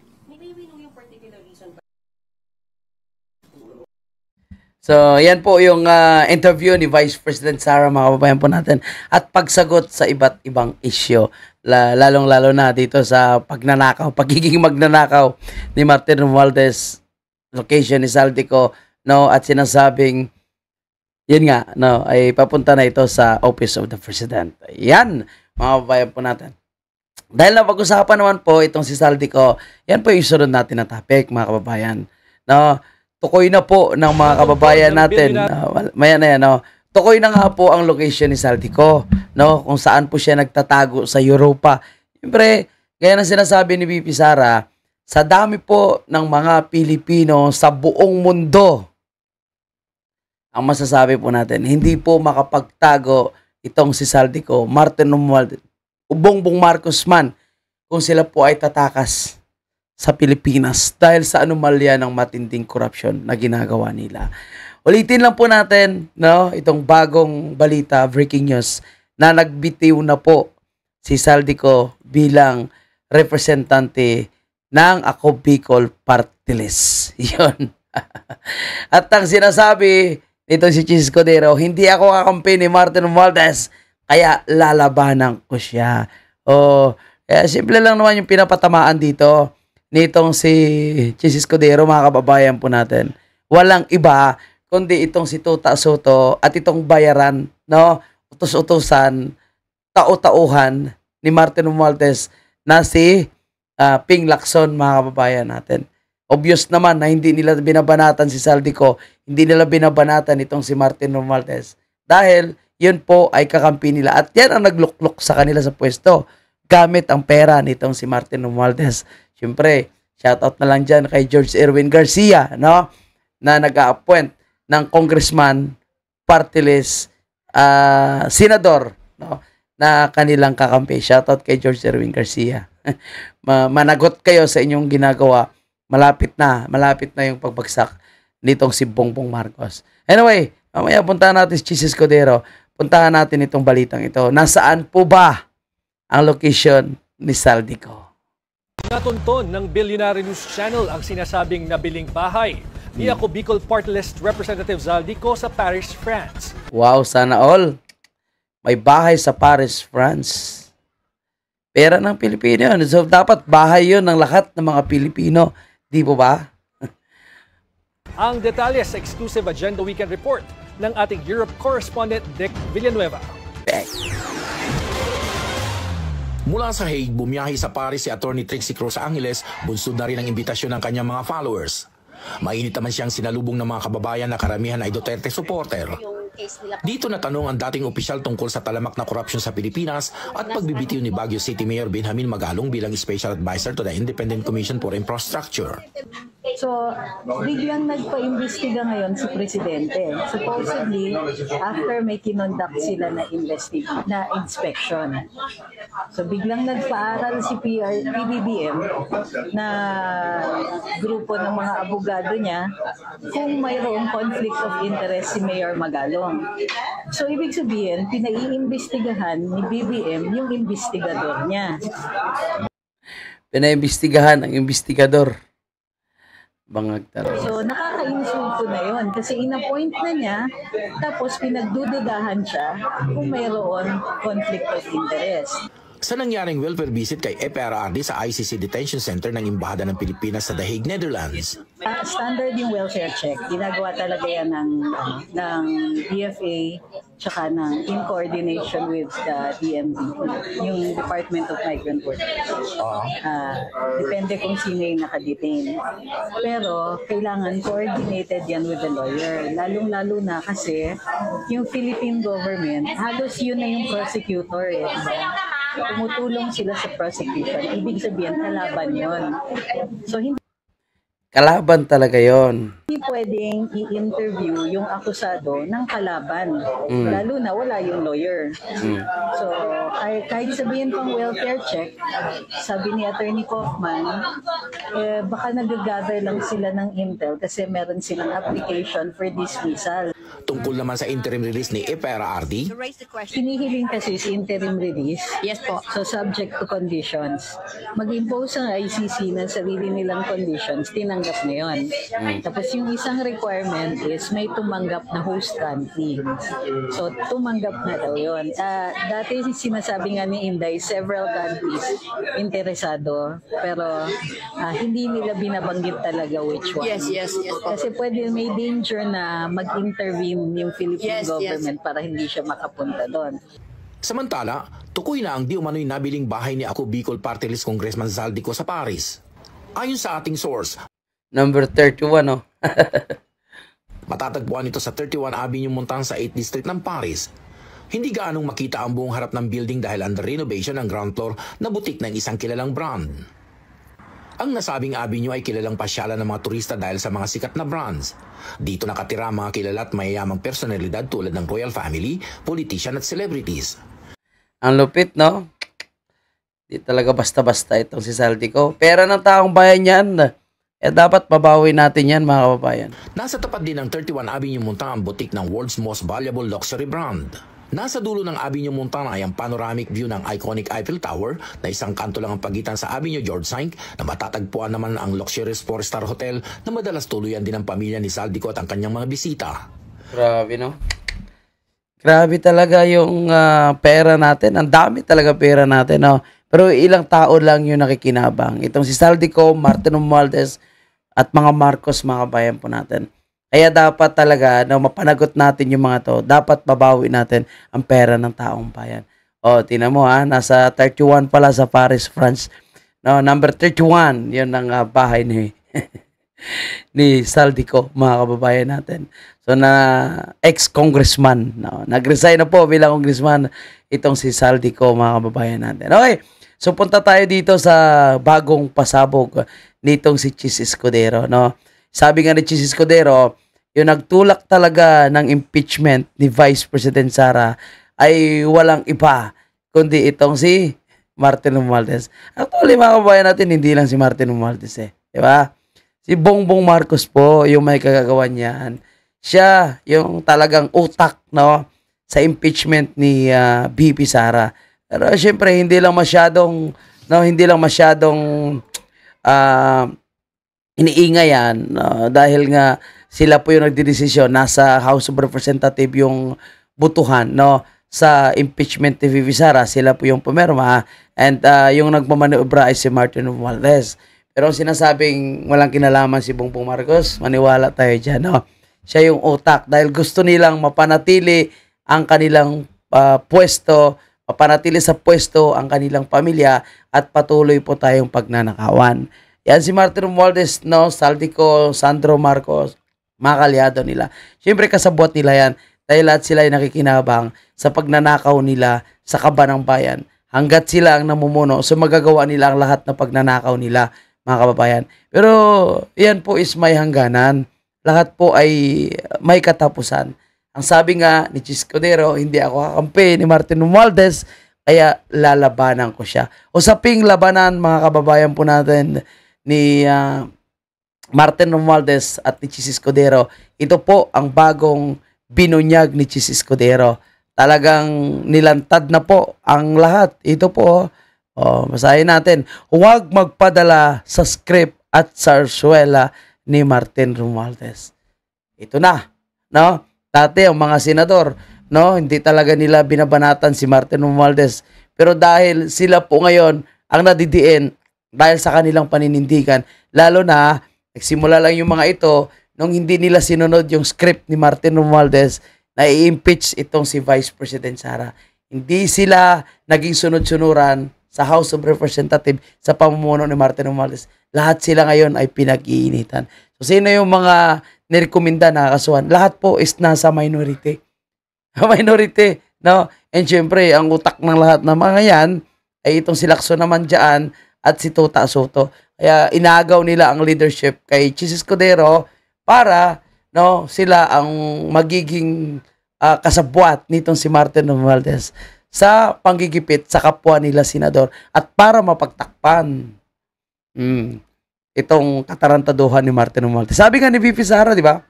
[SPEAKER 3] So, yan po yung interview ni Vice President Sara, mga kababayan po natin. At pagsagot sa iba't ibang issue, lalong-lalo na dito sa pagiging magnanakaw ni Martin Romualdez, location ni Saldico, no, at sinasabing, yun nga, no, ay papunta na ito sa Office of the President. Yan, mga kababayan po natin. Dahil napag-usapan naman po itong si Saldico, yan po yung sunod natin na topic, mga kababayan. No, tukoy na po ng mga kababayan natin. Maya na yan, no? Tukoy na nga po ang location ni Saldico, no? Kung saan po siya nagtatago sa Europa. Siyempre, gaya ng sinasabi ni VP Sara, sa dami po ng mga Pilipino sa buong mundo, ang masasabi po natin, hindi po makapagtago itong si Saldico, Martin Romualdez, Bongbong Marcos man, kung sila po ay tatakas sa Pilipinas dahil sa anomalya ng matinding korupsyon na ginagawa nila. Ulitin lang po natin, no, itong bagong balita, breaking news, na nagbitiw na po si Saldico bilang representante ng Ako Bicol Party List. Yun. At ang sinasabi nito si Chis Escudero, hindi ako kakampi ni Martin Romualdez, kaya lalabanan ko siya. Simple lang naman yung pinapatamaan dito nitong si Chis Escudero, mga kababayan po natin. Walang iba kundi itong si Tuta Soto at itong bayaran, no, utos-utusan, tao-tauhan ni Martin Romualdez na si Ping Lacson, mga kababayan natin. Obvious naman na hindi nila binabanatan si Saldico, hindi nila binabanatan itong si Martin Romualdez dahil yun po ay kakampi nila at yan ang nagluklok sa kanila sa pwesto gamit ang pera nitong si Martin Romualdez. Siyempre, shoutout na lang dyan kay George Erwin Garcia, no, na nag-a-appoint ng congressman, party list, senador, no, na kanilang kakampi. Shoutout kay George Erwin Garcia. Managot kayo sa inyong ginagawa. Malapit na yung pagbagsak nitong si Bongbong Marcos. Anyway, mamaya puntahan natin si Chis Escudero. Puntahan natin itong balitang ito. Nasaan po ba ang location ni Saldico?
[SPEAKER 10] Natunton ng Billionaire News Channel ang sinasabing nabiling bahay ni Ako Bicol Party List Representative Saldico sa Paris, France.
[SPEAKER 3] Wow, sana all. May bahay sa Paris, France. Pera ng Pilipino yun. So, dapat bahay yun ng lahat ng mga Pilipino. Di po ba?
[SPEAKER 10] Ang detalye sa exclusive Agenda Weekend Report ng ating Europe correspondent Dick Villanueva.
[SPEAKER 11] Mula sa Hague, bumiyahe sa Paris si Atty. Trixie Cruz Angeles, bunsod na rin ang imbitasyon ng kanyang mga followers. Mainit naman siyang sinalubong ng mga kababayan na karamihan ay Duterte supporter. Dito natanong ang dating opisyal tungkol sa talamak na korupsyon sa Pilipinas at pagbibitiw ni Baguio City Mayor Benjamin Magalong bilang Special Advisor to the Independent Commission for Infrastructure.
[SPEAKER 12] So, biglang nagpa-imbestiga ngayon si Presidente. Supposedly, after may kinonduct sila na inspection. So, biglang nagpaaral si PBBM na grupo ng mga abogado niya kung mayroong conflict of interest si Mayor Magalong. So, ibig sabihin, pinaiimbestigahan ni BBM yung investigador niya.
[SPEAKER 3] Pinaiimbestigahan ang investigador. Bangag talaga.
[SPEAKER 12] So, nakaka-insulto na yun. yun. Kasi inappoint na niya, tapos pinagdududahan siya kung mayroon conflict of interest.
[SPEAKER 11] Sa nangyaring welfare visit kay FRRD sa ICC Detention Center ng Embahada ng Pilipinas sa The Hague, Netherlands.
[SPEAKER 12] Standard yung welfare check. Ginagawa talaga yan ng DFA tsaka in coordination with the DMV, yung Department of Migrant Workers. Depende kung sino yung nakadetain. Pero kailangan coordinated yan with the lawyer. Lalong-lalo na kasi yung Philippine government, halos yun na yung prosecutor. Tumutulong sila sa prosecution. Ibig sabihin, kalaban yon. So, hindi
[SPEAKER 3] Kalaban talaga yon.
[SPEAKER 12] Hindi pwedeng i-interview yung akusado ng kalaban. Lalo na wala yung lawyer. So, kahit sabihin pang welfare check, sabi ni Attorney Kaufman, baka nag-gather lang sila ng intel kasi meron silang application for dismissal.
[SPEAKER 11] Tungkol naman sa interim release ni FRRD,
[SPEAKER 12] hinihiling kasi si interim release.
[SPEAKER 7] Yes po.
[SPEAKER 12] So, subject to conditions. Mag-impose ang ICC ng sarili nilang conditions, tinanggap na yun. Tapos yung isang requirement is may tumanggap na host country. So, tumanggap na daw yun. Dati sinasabi nga ni Inday, several countries interesado, pero hindi nila binabanggit talaga which one.
[SPEAKER 7] Yes po.
[SPEAKER 12] Kasi pwede may danger na mag-intervene yung Philippine government para hindi siya makapunta doon.
[SPEAKER 11] samantala, tukoy na ang di umano'y nabiling bahay ni Ako Bicol Party List Congressman Zaldico sa Paris. Ayon sa ating source,
[SPEAKER 3] number 31, no?
[SPEAKER 11] matatagpuan ito sa 31 Avenue Montan sa 8th District ng Paris. Hindi gaanong makita ang buong harap ng building dahil under renovation ang ground floor na butik ng isang kilalang brand. Ang nasabing avenue ay kilalang pasyalan ng mga turista dahil sa mga sikat na brands. Dito nakatira ang mga kilala at mayayamang personalidad tulad ng royal family, politician at celebrities.
[SPEAKER 3] Ang lupit, no? Di talaga basta-basta itong si Zaldico. Pera ng taong bayan yan. Dapat mabawi natin yan, mga kababayan.
[SPEAKER 11] Nasa tapat din ng 31 Avenue Montan ang butik ng world's most valuable luxury brand. Nasa dulo ng Avenue Montan ay ang panoramic view ng iconic Eiffel Tower na isang kanto lang ang pagitan sa Avenue George V na matatagpuan naman ang luxurious 4-star hotel na madalas tuluyan din ng pamilya ni Zaldico at ang kanyang mga bisita.
[SPEAKER 3] Grabe, no? Grabe talaga yung pera natin. Ang dami talaga pera natin, no? Pero ilang tao lang yung nakikinabang. Itong si Zaldico, Martin Romualdez, at mga Marcos, mga kabayan po natin. Kaya dapat talaga na mapanagot natin yung mga to. Dapat babawi natin ang pera ng taong bayan. O, tingnan mo ha, nasa 31 pala sa Paris, France. No, number 31, yun ang bahay ni ni Zaldico, mga kababayan natin. So, na ex-congressman. No, nag-resign na po bilang congressman itong si Zaldico, mga kababayan natin. Okay, so punta tayo dito sa bagong pasabog nitong si Chis Escudero. No? Sabi nga ni Chis Escudero, yung nagtulak talaga ng impeachment ni Vice President Sara ay walang iba kundi itong si Martin Romualdez. Actually, mga kababayan natin, hindi lang si Martin Romualdez eh. Diba? Si Bongbong Marcos po yung may kagagawa niyan. Siya yung talagang utak, no, sa impeachment ni VP Sara. Pero syempre hindi lang masyadong iniingay yan, dahil nga sila po yung nagdidesisyon, nasa House of Representatives yung butuhan, no, sa impeachment ni VP Sara, sila po yung pumirma, and yung nagmamaniobra ay si Martin Romualdez. Pero sinasabing walang kinalaman si Bongbong Marcos, maniwala tayo dyan, no? Siya yung utak dahil gusto nilang mapanatili ang kanilang pwesto, mapanatili sa pwesto ang kanilang pamilya at patuloy po tayong pagnanakawan. Yan si Martin Romualdez, no, Zaldico, Sandro Marcos, mga kalyado nila. Siyempre kasabwat nila yan dahil lahat sila ay nakikinabang sa pagnanakaw nila sa kaba ng bayan. Hanggat sila ang namumuno, so magagawa nila ang lahat na pagnanakaw nila, mga kababayan. Pero yan po is may hangganan. Lahat po ay may katapusan. Ang sabi nga ni Chis Escudero, hindi ako kakampi ni Martin Romualdez, kaya lalabanan ko siya. Usaping labanan, mga kababayan po natin, ni Martin Romualdez at ni Chis Escudero. Ito po ang bagong binunyag ni Chis Escudero. Talagang nilantad na po ang lahat. Ito po, basahin natin. Huwag magpadala sa script at sarsuela ni Martin Romualdez. Ito na, no? Dati ang mga senador, no, hindi talaga nila binabanatan si Martin Romualdez. Pero dahil sila po ngayon ang nadidiin dahil sa kanilang paninindigan, lalo na nagsimula lang yung mga ito nung hindi nila sinunod yung script ni Martin Romualdez na i-impeach itong si Vice President Sara. Hindi sila naging sunod-sunuran sa House of Representatives sa pamumuno ni Martin Romualdez. Lahat sila ngayon ay pinag-iinitan. So sino yung mga nirekomenda na kasuhan? Lahat po is nasa minority. Minority, no? And syempre, ang utak ng lahat ng mga yan ay itong si Lacson naman dyan at si Tuta Soto. Kaya inagaw nila ang leadership kay Chis Escudero para, no, sila ang magiging kasabwat nitong si Martin Romualdez sa panggigipit sa kapwa nila senador at para mapagtakpan itong katarantaduhan ni Martin Romualdez. Sabi nga ni VP Sara, di ba?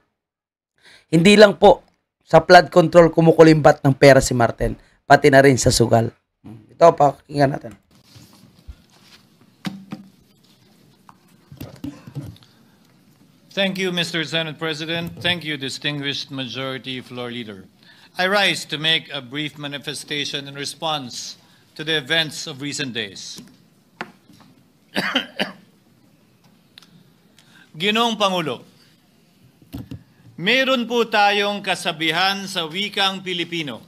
[SPEAKER 3] Hindi lang po sa flood control kumukulimbat ng pera si Martin, pati na rin sa sugal. Ito, pakinggan natin.
[SPEAKER 13] Thank you, Mr. Senate President. Thank you, distinguished Majority Floor Leader. I rise to make a brief manifestation in response to the events of recent days. Ginoong Pangulo, meron po tayong kasabihan sa wikang Pilipino.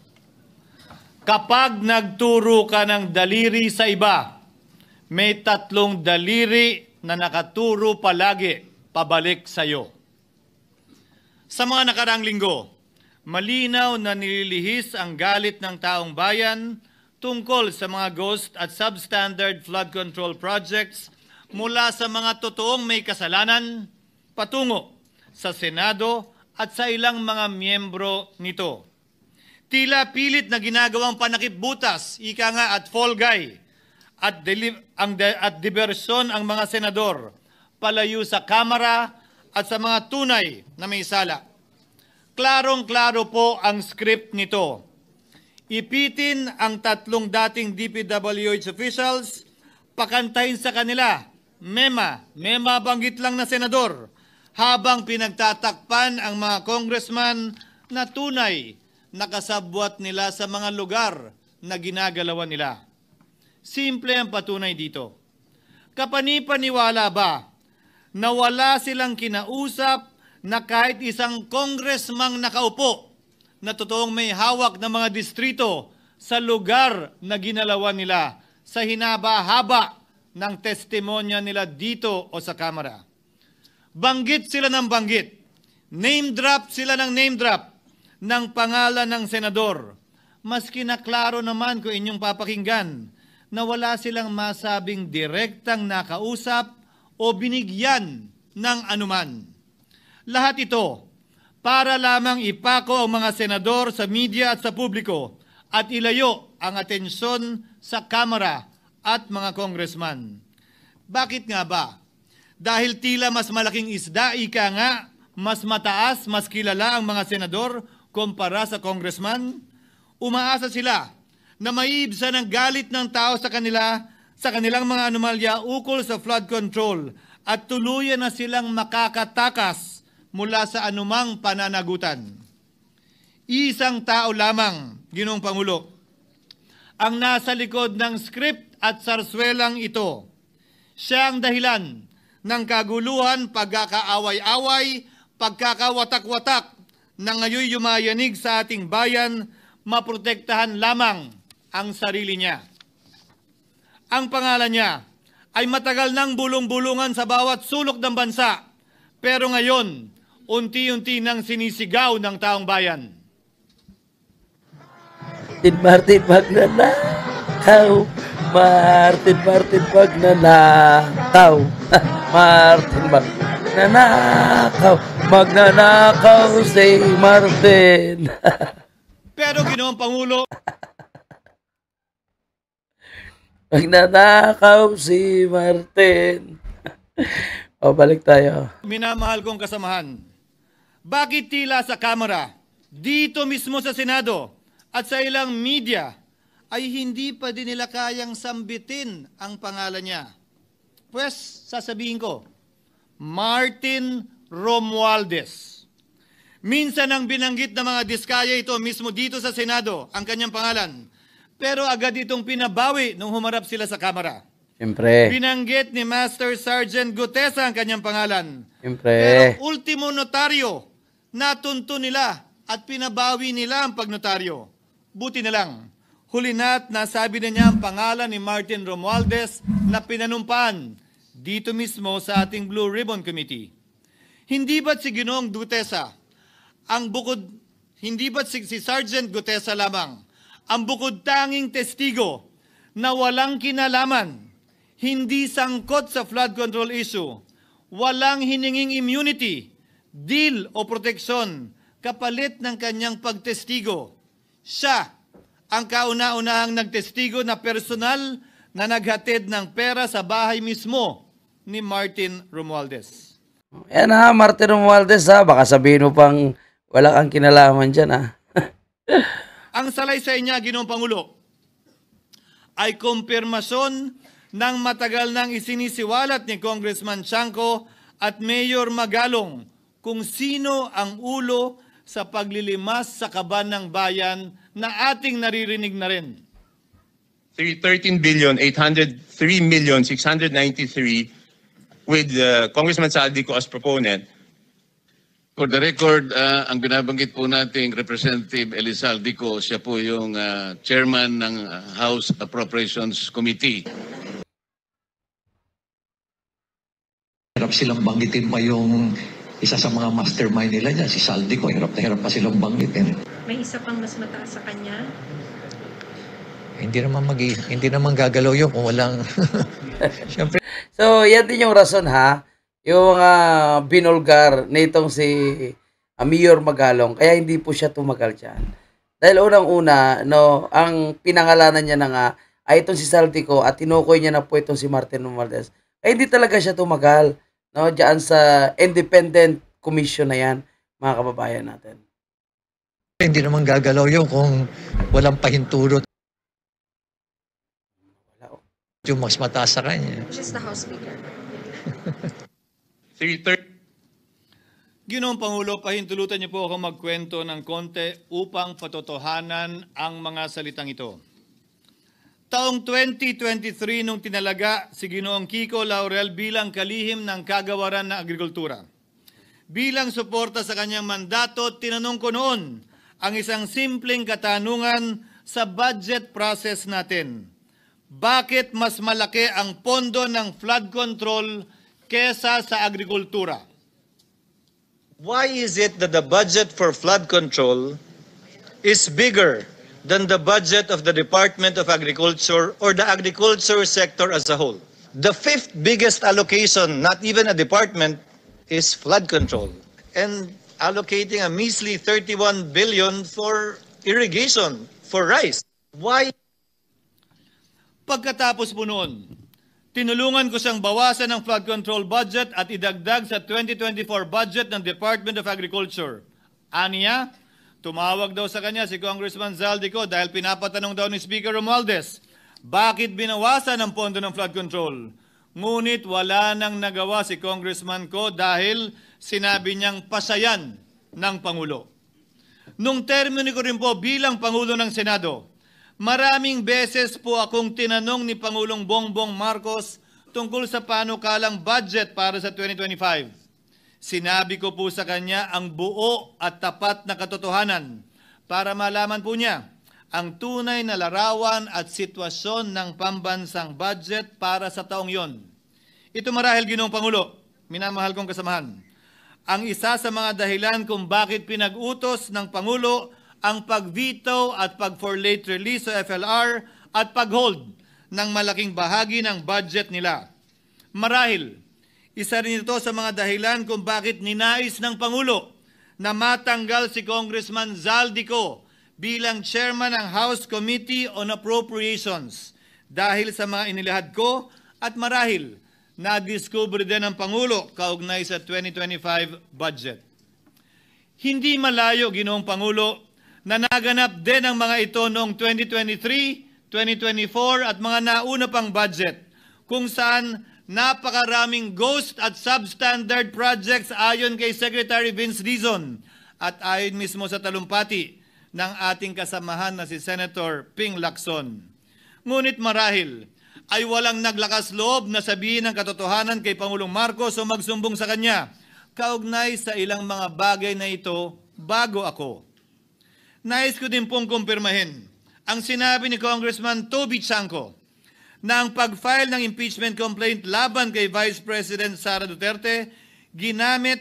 [SPEAKER 13] Kapag nagturo ka ng daliri sa iba, may tatlong daliri na nakaturo palagi pabalik sa iyo. Sa mga nakaraang linggo, malinaw na nililihis ang galit ng taong bayan tungkol sa mga ghost at substandard flood control projects mula sa mga totoong may kasalanan patungo sa Senado at sa ilang mga miyembro nito. Tila pilit na ginagawang panakipbutas, ika nga at fall guy, at diversyon ang mga senador palayo sa Kamara at sa mga tunay na may sala. Klarong-klaro po ang script nito. Ipitin ang tatlong dating DPWH officials, pakantahin sa kanila, mema banggit lang na senador, habang pinagtatakpan ang mga congressman na tunay nakasabwat nila sa mga lugar na ginagalawan nila. Simple ang patunay dito. Kapanipaniwala ba na wala silang kinausap na kahit isang congressman nakaupo na totoong may hawak ng mga distrito sa lugar na ginalawan nila sa hinaba-haba ng testimonya nila dito o sa Kamara? Banggit sila ng banggit, name drop sila ng name drop ng pangalan ng senador. Maski na klaro naman kung inyong papakinggan na wala silang masabing direktang nakausap o binigyan ng anuman. Lahat ito para lamang ipako ang mga senador sa media at sa publiko at ilayo ang atensyon sa Kamara at mga congressman. Bakit nga ba? Dahil tila mas malaking isda, ika nga, mas mataas, mas kilala ang mga senador kumpara sa congressman? Umaasa sila na maiibsan ang galit ng tao sa kanilang mga anomalya ukol sa flood control at tuluyan na silang makakatakas mula sa anumang pananagutan. Isang tao lamang, Ginoong Pangulo, ang nasa likod ng script at sarswelang ito. Siya ang dahilan ng kaguluhan, pagkakaaway-away, pagkakawatak-watak na ngayon yumayanig sa ating bayan, maprotektahan lamang ang sarili niya. Ang pangalan niya ay matagal nang bulong-bulungan sa bawat sulok ng bansa, pero ngayon, unti-unti nang sinisigaw ng taong bayan.
[SPEAKER 3] Martin magnanakaw, Martin magnanakaw, Martin magnanakaw si Martin.
[SPEAKER 13] Pero Ginoong Pangulo,
[SPEAKER 3] magnanakaw si Martin. O, balik tayo.
[SPEAKER 13] Minamahal kong kasamahan, bakit tila sa Kamara, dito mismo sa Senado, at sa ilang media, ay hindi pa din nila kayang sambitin ang pangalan niya? Pues, sasabihin ko, Martin Romualdez. Minsan ang binanggit ng mga diskaya ito mismo dito sa Senado, ang kanyang pangalan. Pero agad itong pinabawi nung humarap sila sa Kamara.
[SPEAKER 3] Siyempre.
[SPEAKER 13] Binanggit ni Master Sergeant Gutesa ang kanyang pangalan.
[SPEAKER 3] Siyempre.
[SPEAKER 13] Pero ultimo notaryo, natunto nila at pinabawi nila ang pagnotaryo. Buti na lang, huli na't nasabi na niya ang pangalan ni Martin Romualdez na pinanumpaan dito mismo sa ating Blue Ribbon Committee. Hindi ba't si Ginoong Gutesa hindi ba't si Sergeant Gutesa lamang ang bukod tanging testigo na walang kinalaman, hindi sangkot sa flood control issue, walang hininging immunity, deal o proteksyon kapalit ng kanyang pagtestigo? Siya ang kauna-unahang nagtestigo na personal na naghatid ng pera sa bahay mismo ni Martin Romualdez.
[SPEAKER 3] Yan ha, Martin Romualdez ha. Baka sabihin mo pang wala kang kinalaman dyan ha.
[SPEAKER 13] Ang salaysay niya, Ginoong Pangulo, ay kumpirmasyon ng matagal nang isinisiwalat ni Congressman Chanco at Mayor Magalong kung sino ang ulo sa paglilimas sa kaban ng bayan na ating naririnig na rin.
[SPEAKER 14] 13,803,693 with Congressman Saldico as proponent.
[SPEAKER 2] For the record, ang binabanggit po nating Representative Elizaldico, siya po yung chairman ng House Appropriations Committee.
[SPEAKER 15] Hirap silang banggitin pa yung isa sa mga mastermind nila dyan, si Saldico. Hirap na hirap pa silang banggitin.
[SPEAKER 16] May isa pang mas mataas sa kanya?
[SPEAKER 15] Hindi naman gagalaw yun kung walang... Siyempre.
[SPEAKER 3] So, yan din yung rason ha. Yung binulgar na itong si Mayor Magalong, kaya hindi po siya tumagal dyan. Dahil unang-una, no, ang pinangalanan niya na nga ay itong si Saldico at tinukoy niya na po itong si Martin Romualdez. Ay hindi talaga siya tumagal, no, dyan sa independent commission na yan, mga kababayan natin.
[SPEAKER 15] Hindi naman gagalaw yun kung walang pahintulot. Yung mas mataas sa kanya.
[SPEAKER 16] She's the House Speaker.
[SPEAKER 13] Ginoong Pangulo, pahintulutan niyo po ako magkwento ng konti upang patotohanan ang mga salitang ito. Taong 2023 nung tinalaga si Ginoong Kiko Laurel bilang kalihim ng kagawaran ng agrikultura. Bilang suporta sa kanyang mandato, tinanong ko noon ang isang simpleng katanungan sa budget process natin. Bakit mas malaki ang pondo ng flood control kesa sa agrikultura?
[SPEAKER 17] Why is it that the budget for flood control is bigger than the budget of the Department of Agriculture or the agriculture sector as a whole? The fifth biggest allocation, not even a department, is flood control. And allocating a measly 31 billion for irrigation, for rice. Why?
[SPEAKER 13] Pagkatapos po noon, tinulungan ko siyang bawasan ng flood control budget at idagdag sa 2024 budget ng Department of Agriculture. Aniya, tumawag daw sa kanya si Congressman Zaldico dahil pinapatanong daw ni Speaker Romualdez, bakit binawasan ang pondo ng flood control? Ngunit wala nang nagawa si Congressman ko dahil sinabi niyang pasayan ng Pangulo. Nung termino ko rin po bilang Pangulo ng Senado, maraming beses po akong tinanong ni Pangulong Bongbong Marcos tungkol sa panukalang budget para sa 2025. Sinabi ko po sa kanya ang buo at tapat na katotohanan para malaman po niya ang tunay na larawan at sitwasyon ng pambansang budget para sa taong yon. Ito marahil, Ginoong Pangulo, minamahal kong kasamahan, ang isa sa mga dahilan kung bakit pinag-utos ng Pangulo ang pag-veto at pag-for late release sa FLR at pag-hold ng malaking bahagi ng budget nila. Marahil, isa rin ito sa mga dahilan kung bakit ninais ng Pangulo na matanggal si Congressman Zaldico bilang chairman ng House Committee on Appropriations dahil sa mga inilahad ko at marahil na-discover din ng Pangulo kaugnay sa 2025 budget. Hindi malayo, Ginoong Pangulo, na naganap din ang mga ito noong 2023, 2024 at mga nauna pang budget kung saan napakaraming ghost at substandard projects ayon kay Secretary Vince Dizon at ayon mismo sa talumpati ng ating kasamahan na si Senator Ping Lacson. Ngunit marahil ay walang naglakas loob na sabihin ang katotohanan kay Pangulong Marcos o magsumbong sa kanya kaugnay sa ilang mga bagay na ito bago ako. Nais ko din pong kumpirmahin ang sinabi ni Congressman Toby Chanco na ang pag-file ng impeachment complaint laban kay Vice President Sara Duterte ginamit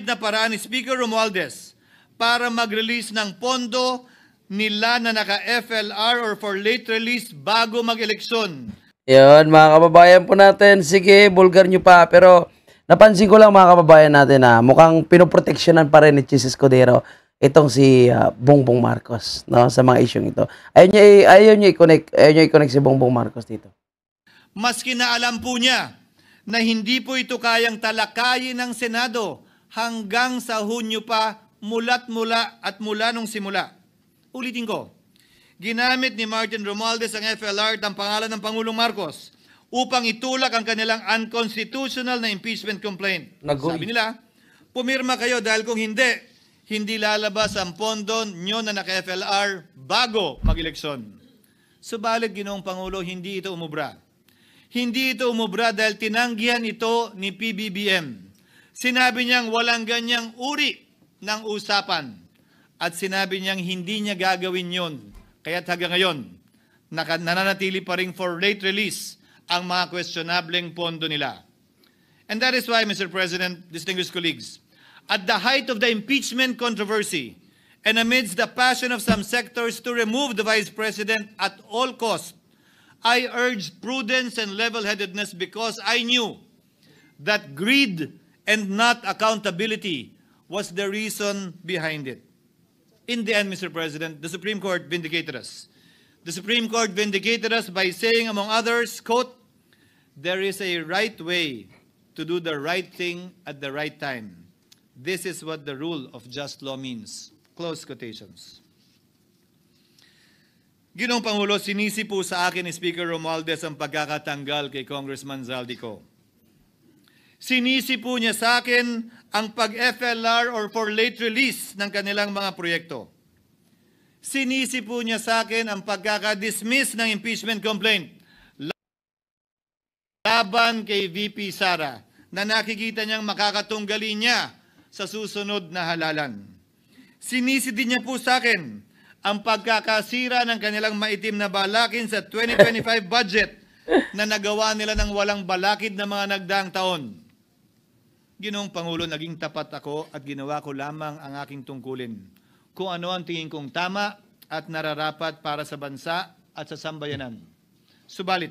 [SPEAKER 13] na paraan ni Speaker Romualdez para mag-release ng pondo nila na naka-FLR or for late release bago mag-eleksyon.
[SPEAKER 3] Yun, mga kababayan po natin. Sige, bulgar nyo pa. Pero napansin ko lang mga kababayan natin na mukhang pinoproteksyonan pa rin ni Chis Escudero itong si Bongbong Marcos, no, sa mga isyong ito. Ayaw niya i-connect si Bongbong Marcos dito.
[SPEAKER 13] Maski na alam po niya na hindi po ito kayang talakayin ng Senado hanggang sa Hunyo pa mula nung simula. Ulitin ko, ginamit ni Martin Romualdez ang FLR at ang pangalan ng Pangulong Marcos upang itulak ang kanilang unconstitutional na impeachment complaint. Sabi nila, pumirma kayo dahil kung hindi lalabas ang pondo nyo na naka-FLR bago mag-eleksyon. Subalit, Ginoong Pangulo, hindi ito umubra. Hindi ito umubra dahil tinanggihan ito ni PBBM. Sinabi niyang walang ganyang uri ng usapan. At sinabi niyang hindi niya gagawin yon. Kaya't hanggang ngayon, nananatili pa rin for late release ang mga questionableng pondo nila. And that is why, Mr. President, distinguished colleagues, at the height of the impeachment controversy and amidst the passion of some sectors to remove the Vice President at all costs, I urged prudence and level-headedness because I knew that greed and not accountability was the reason behind it. In the end, Mr. President, the Supreme Court vindicated us. The Supreme Court vindicated us by saying, among others, quote, "There is a right way to do the right thing at the right time. This is what the rule of just law means." Close quotations. Ginoong Pangulo, sinisi po sa akin ni Speaker Romualdez ang pagkakatanggal kay Congressman Zaldico. Sinisi po niya sa akin ang pag-FLR or for late release ng kanilang mga proyekto. Sinisi po niya sa akin ang pagkakadismiss ng impeachment complaint laban kay VP Sara na nakikita niyang makakatunggali niya sa susunod na halalan. Sinisi din niya po sa akin ang pagkakasira ng kanilang maitim na balakin sa 2025 budget na nagawa nila ng walang balakid na mga nagdaang taon. Ginoong Pangulo, naging tapat ako at ginawa ko lamang ang aking tungkulin. Kung ano ang tingin kong tama at nararapat para sa bansa at sa sambayanan. Subalit,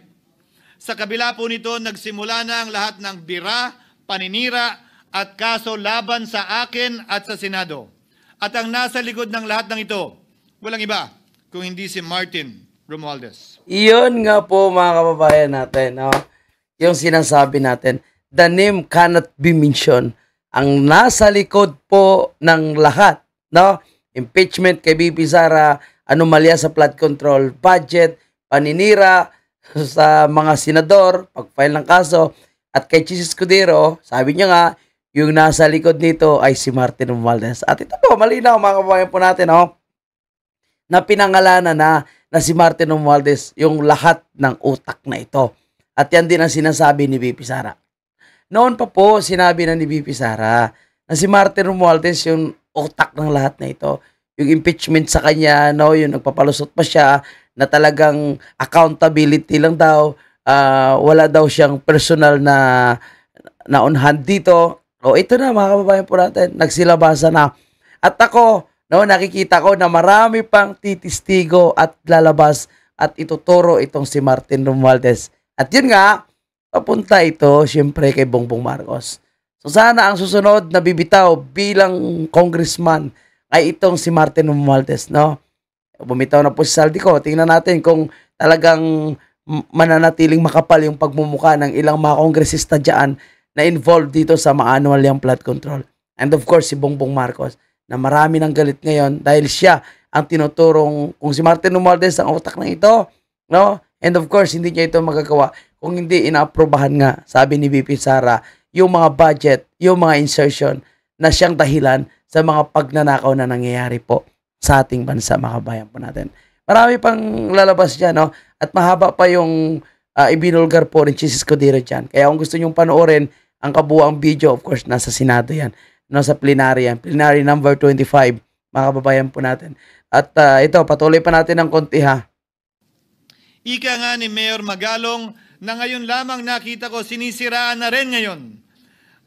[SPEAKER 13] sa kabila po nito, nagsimula na ang lahat ng bira, paninira at kaso laban sa akin at sa Senado. At ang nasa likod ng lahat ng ito, walang iba kung hindi si Martin Romualdez.
[SPEAKER 3] Iyon nga po mga kababayan natin, no? Yung sinasabi natin, the name cannot be mentioned. Ang nasa likod po ng lahat, no? Impeachment kay BP Sara, anomalya sa flood control budget, paninira sa mga senador, pag-file ng kaso, at kay Chis Escudero, sabi niya nga, yung nasa likod nito ay si Martin Romualdez. At ito po, malinaw mga kababayan po natin, no? Na pinangalanan na si Martin Romualdez yung lahat ng utak na ito. At yan din ang sinasabi ni BP Sara. Noon pa po, sinabi na ni BP Sara na si Martin Romualdez yung utak ng lahat na ito. Yung impeachment sa kanya, no, yung nagpapalusot pa siya, na talagang accountability lang daw, wala daw siyang personal na on hand dito. O ito na mga kababayan po natin, nagsilabasa na. At ako, no, nakikita ko na marami pang titistigo at lalabas at ituturo itong si Martin Romualdez. At yun nga, papunta ito, siyempre, kay Bongbong Marcos. So sana ang susunod na bibitaw bilang congressman ay itong si Martin Romualdez, no? Bumitaw na po si Zaldico. Tingnan natin kung talagang mananatiling makapal yung pagmumuka ng ilang mga kongresista dyan na involved dito sa mga annual yung flood control. And of course, si Bongbong Marcos, na marami ng galit ngayon dahil siya ang tinuturong, kung si Martin Romualdez ang utak ng ito, no? And of course, hindi niya ito magagawa kung hindi inaaprobahan nga, sabi ni VP Sara, yung mga budget, yung mga insertion na siyang dahilan sa mga pagnanakaw na nangyayari po sa ating bansa, mga kabayan po natin. Marami pang lalabas dyan, no? At mahaba pa yung ibinulgar po rin si Escudero dyan. Kaya kung gusto nyong panoorin ang kabuuang video, of course, nasa Senado yan. No, sa plenary yan. Plenary number 25, mga kababayan po natin. At ito, patuloy pa natin ng konti, ha?
[SPEAKER 13] Ika nga ni Mayor Magalong na ngayon lamang nakita ko sinisiraan na rin ngayon.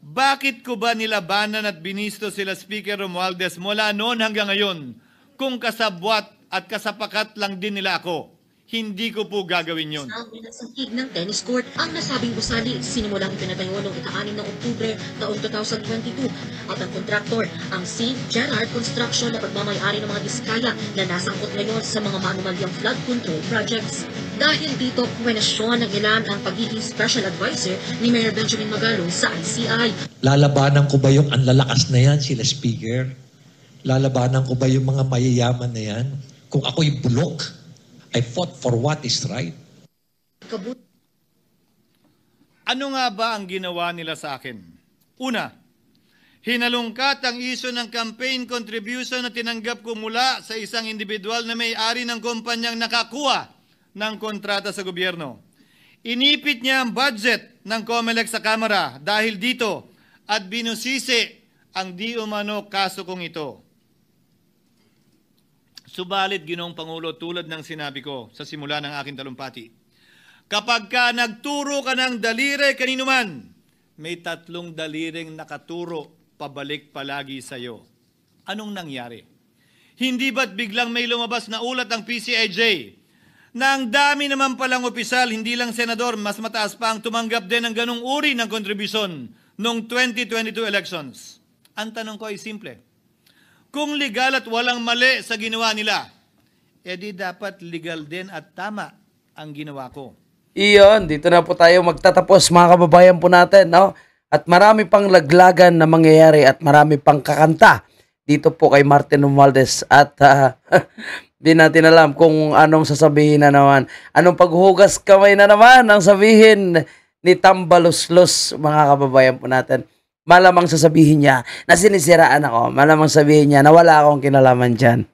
[SPEAKER 13] Bakit ko ba nilabanan at binisto sila Speaker Romualdez mula noon hanggang ngayon kung kasabwat at kasapakat lang din nila ako? Hindi ko po gagawin yun.
[SPEAKER 18] Ang pinasangkig ng tennis court ang nasabing gusali sinimulang ipinatayo noong ika-6 ng Oktubre taong 2022 at ang kontraktor ang St. Gerard Construction na pagmamayari ng mga diskaya na nasangkot ngayon sa mga maanumalyang flood control projects. Dahil dito, kwenasyon ng ilan ang pagiging special advisor ni Mayor Benjamin Magalong sa ICI.
[SPEAKER 15] Lalabanan ko ba yung anlalakas na yan, sila Speaker? Lalabanan ko ba yung mga mayayaman na yan? Kung ako'y bulok, I fought for what is right.
[SPEAKER 13] Ano nga ba ang ginawa nila sa akin? Una, hinalungkat ang isyu ng campaign contribution na tinanggap ko mula sa isang individual na may-ari ng kumpanyang nakakuha ng kontrata sa gobyerno. Inipit niya ang budget ng COMELEC sa Kamara dahil dito at binusisi ang di umano kaso kong ito. Subalit, Ginoong Pangulo, tulad ng sinabi ko sa simula ng aking talumpati, kapag ka nagturo ka ng daliri kanino man, may 3 daliring nakaturo pabalik palagi sa iyo. Anong nangyari? Hindi ba't biglang may lumabas na ulat ang PCIJ na ang dami naman palang opisyal, hindi lang senador, mas mataas pa ang tumanggap din ng ganong uri ng kontribusyon noong 2022 elections? Ang tanong ko ay simple. Kung legal at walang mali sa ginawa nila, edi dapat legal din at tama ang ginawa ko.
[SPEAKER 3] Iyon, dito na po tayo magtatapos, mga kababayan po natin, no? At marami pang laglagan na mangyayari at marami pang kakanta dito po kay Martin Romualdez at di natin alam kung anong sasabihin na naman. Anong paghugas kamay na naman ang sabihin ni Tambaluslos, mga kababayan po natin. Malamang sasabihin niya na sinisiraan ako. Malamang sabihin niya na wala akong kinalaman dyan.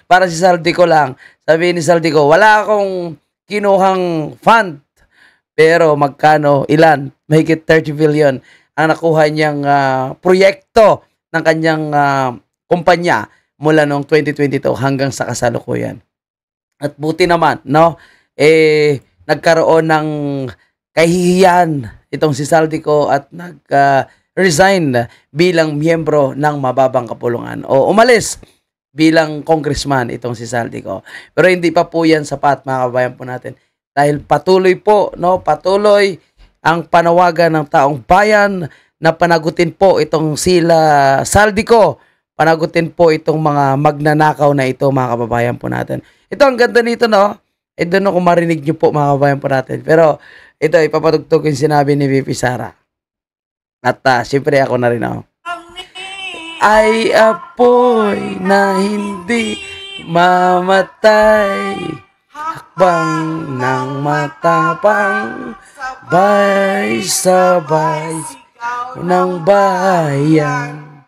[SPEAKER 3] Para si Saldico lang. Sabihin ni Saldico, wala akong kinuhang fund. Pero magkano, ilan? Mahigit 30 billion ang nakuha niyang proyekto ng kanyang kumpanya mula noong 2022 hanggang sa kasalukuyan. At buti naman, no? Nagkaroon ng kahihiyan itong si Saldico at resign bilang miyembro ng mababang kapulungan o umalis bilang congressman itong si Saldico. Pero hindi pa po yan sapat, mga kabayan po natin. Dahil patuloy po, no, patuloy ang panawagan ng taong bayan na panagutin po itong sila Saldico, panagutin po itong mga magnanakaw na ito, mga kababayan po natin. Ito ang ganda nito, no? Ito no, kung marinig nyo po, mga kababayan po natin. Pero ito, ipapatugtog yung sinabi ni VP Sara. At siyempre ako na rin ako. Ay apoy na hindi mamatay, hakbang ng matapang, sabay-sabay ng bayan,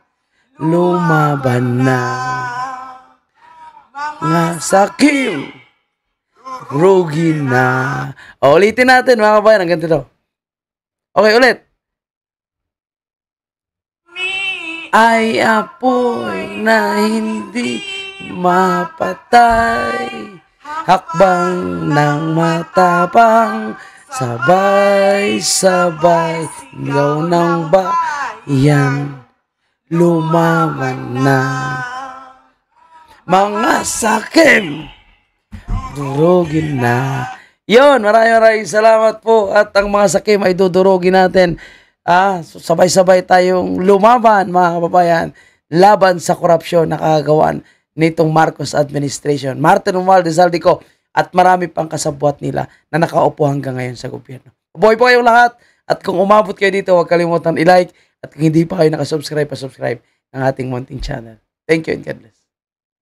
[SPEAKER 3] lumaban na. Mga sakim, rugi na. Ulitin natin, mga kabayan, ang ganito. Okay, ulit. Ay apoy na hindi mapatay, hakbang ng matapang, sabay-sabay, ikaw ng bayan, lumaban na. Mga sakim, durugin na. Yon, maraming salamat po. At ang mga sakim ay dudurugin natin. Sabay-sabay tayong lumaban, mga kababayan, laban sa korupsyon na kagawaan nitong Marcos administration. Martin Romualdez, Saldico, at marami pang kasabwat nila na nakaupo hanggang ngayon sa gobyerno. Mabuhay po kayong lahat. At kung umabot kayo dito, huwag kalimutan i-like. At kung hindi pa kayo nakasubscribe, pa-subscribe ng ating munting channel. Thank you and God bless.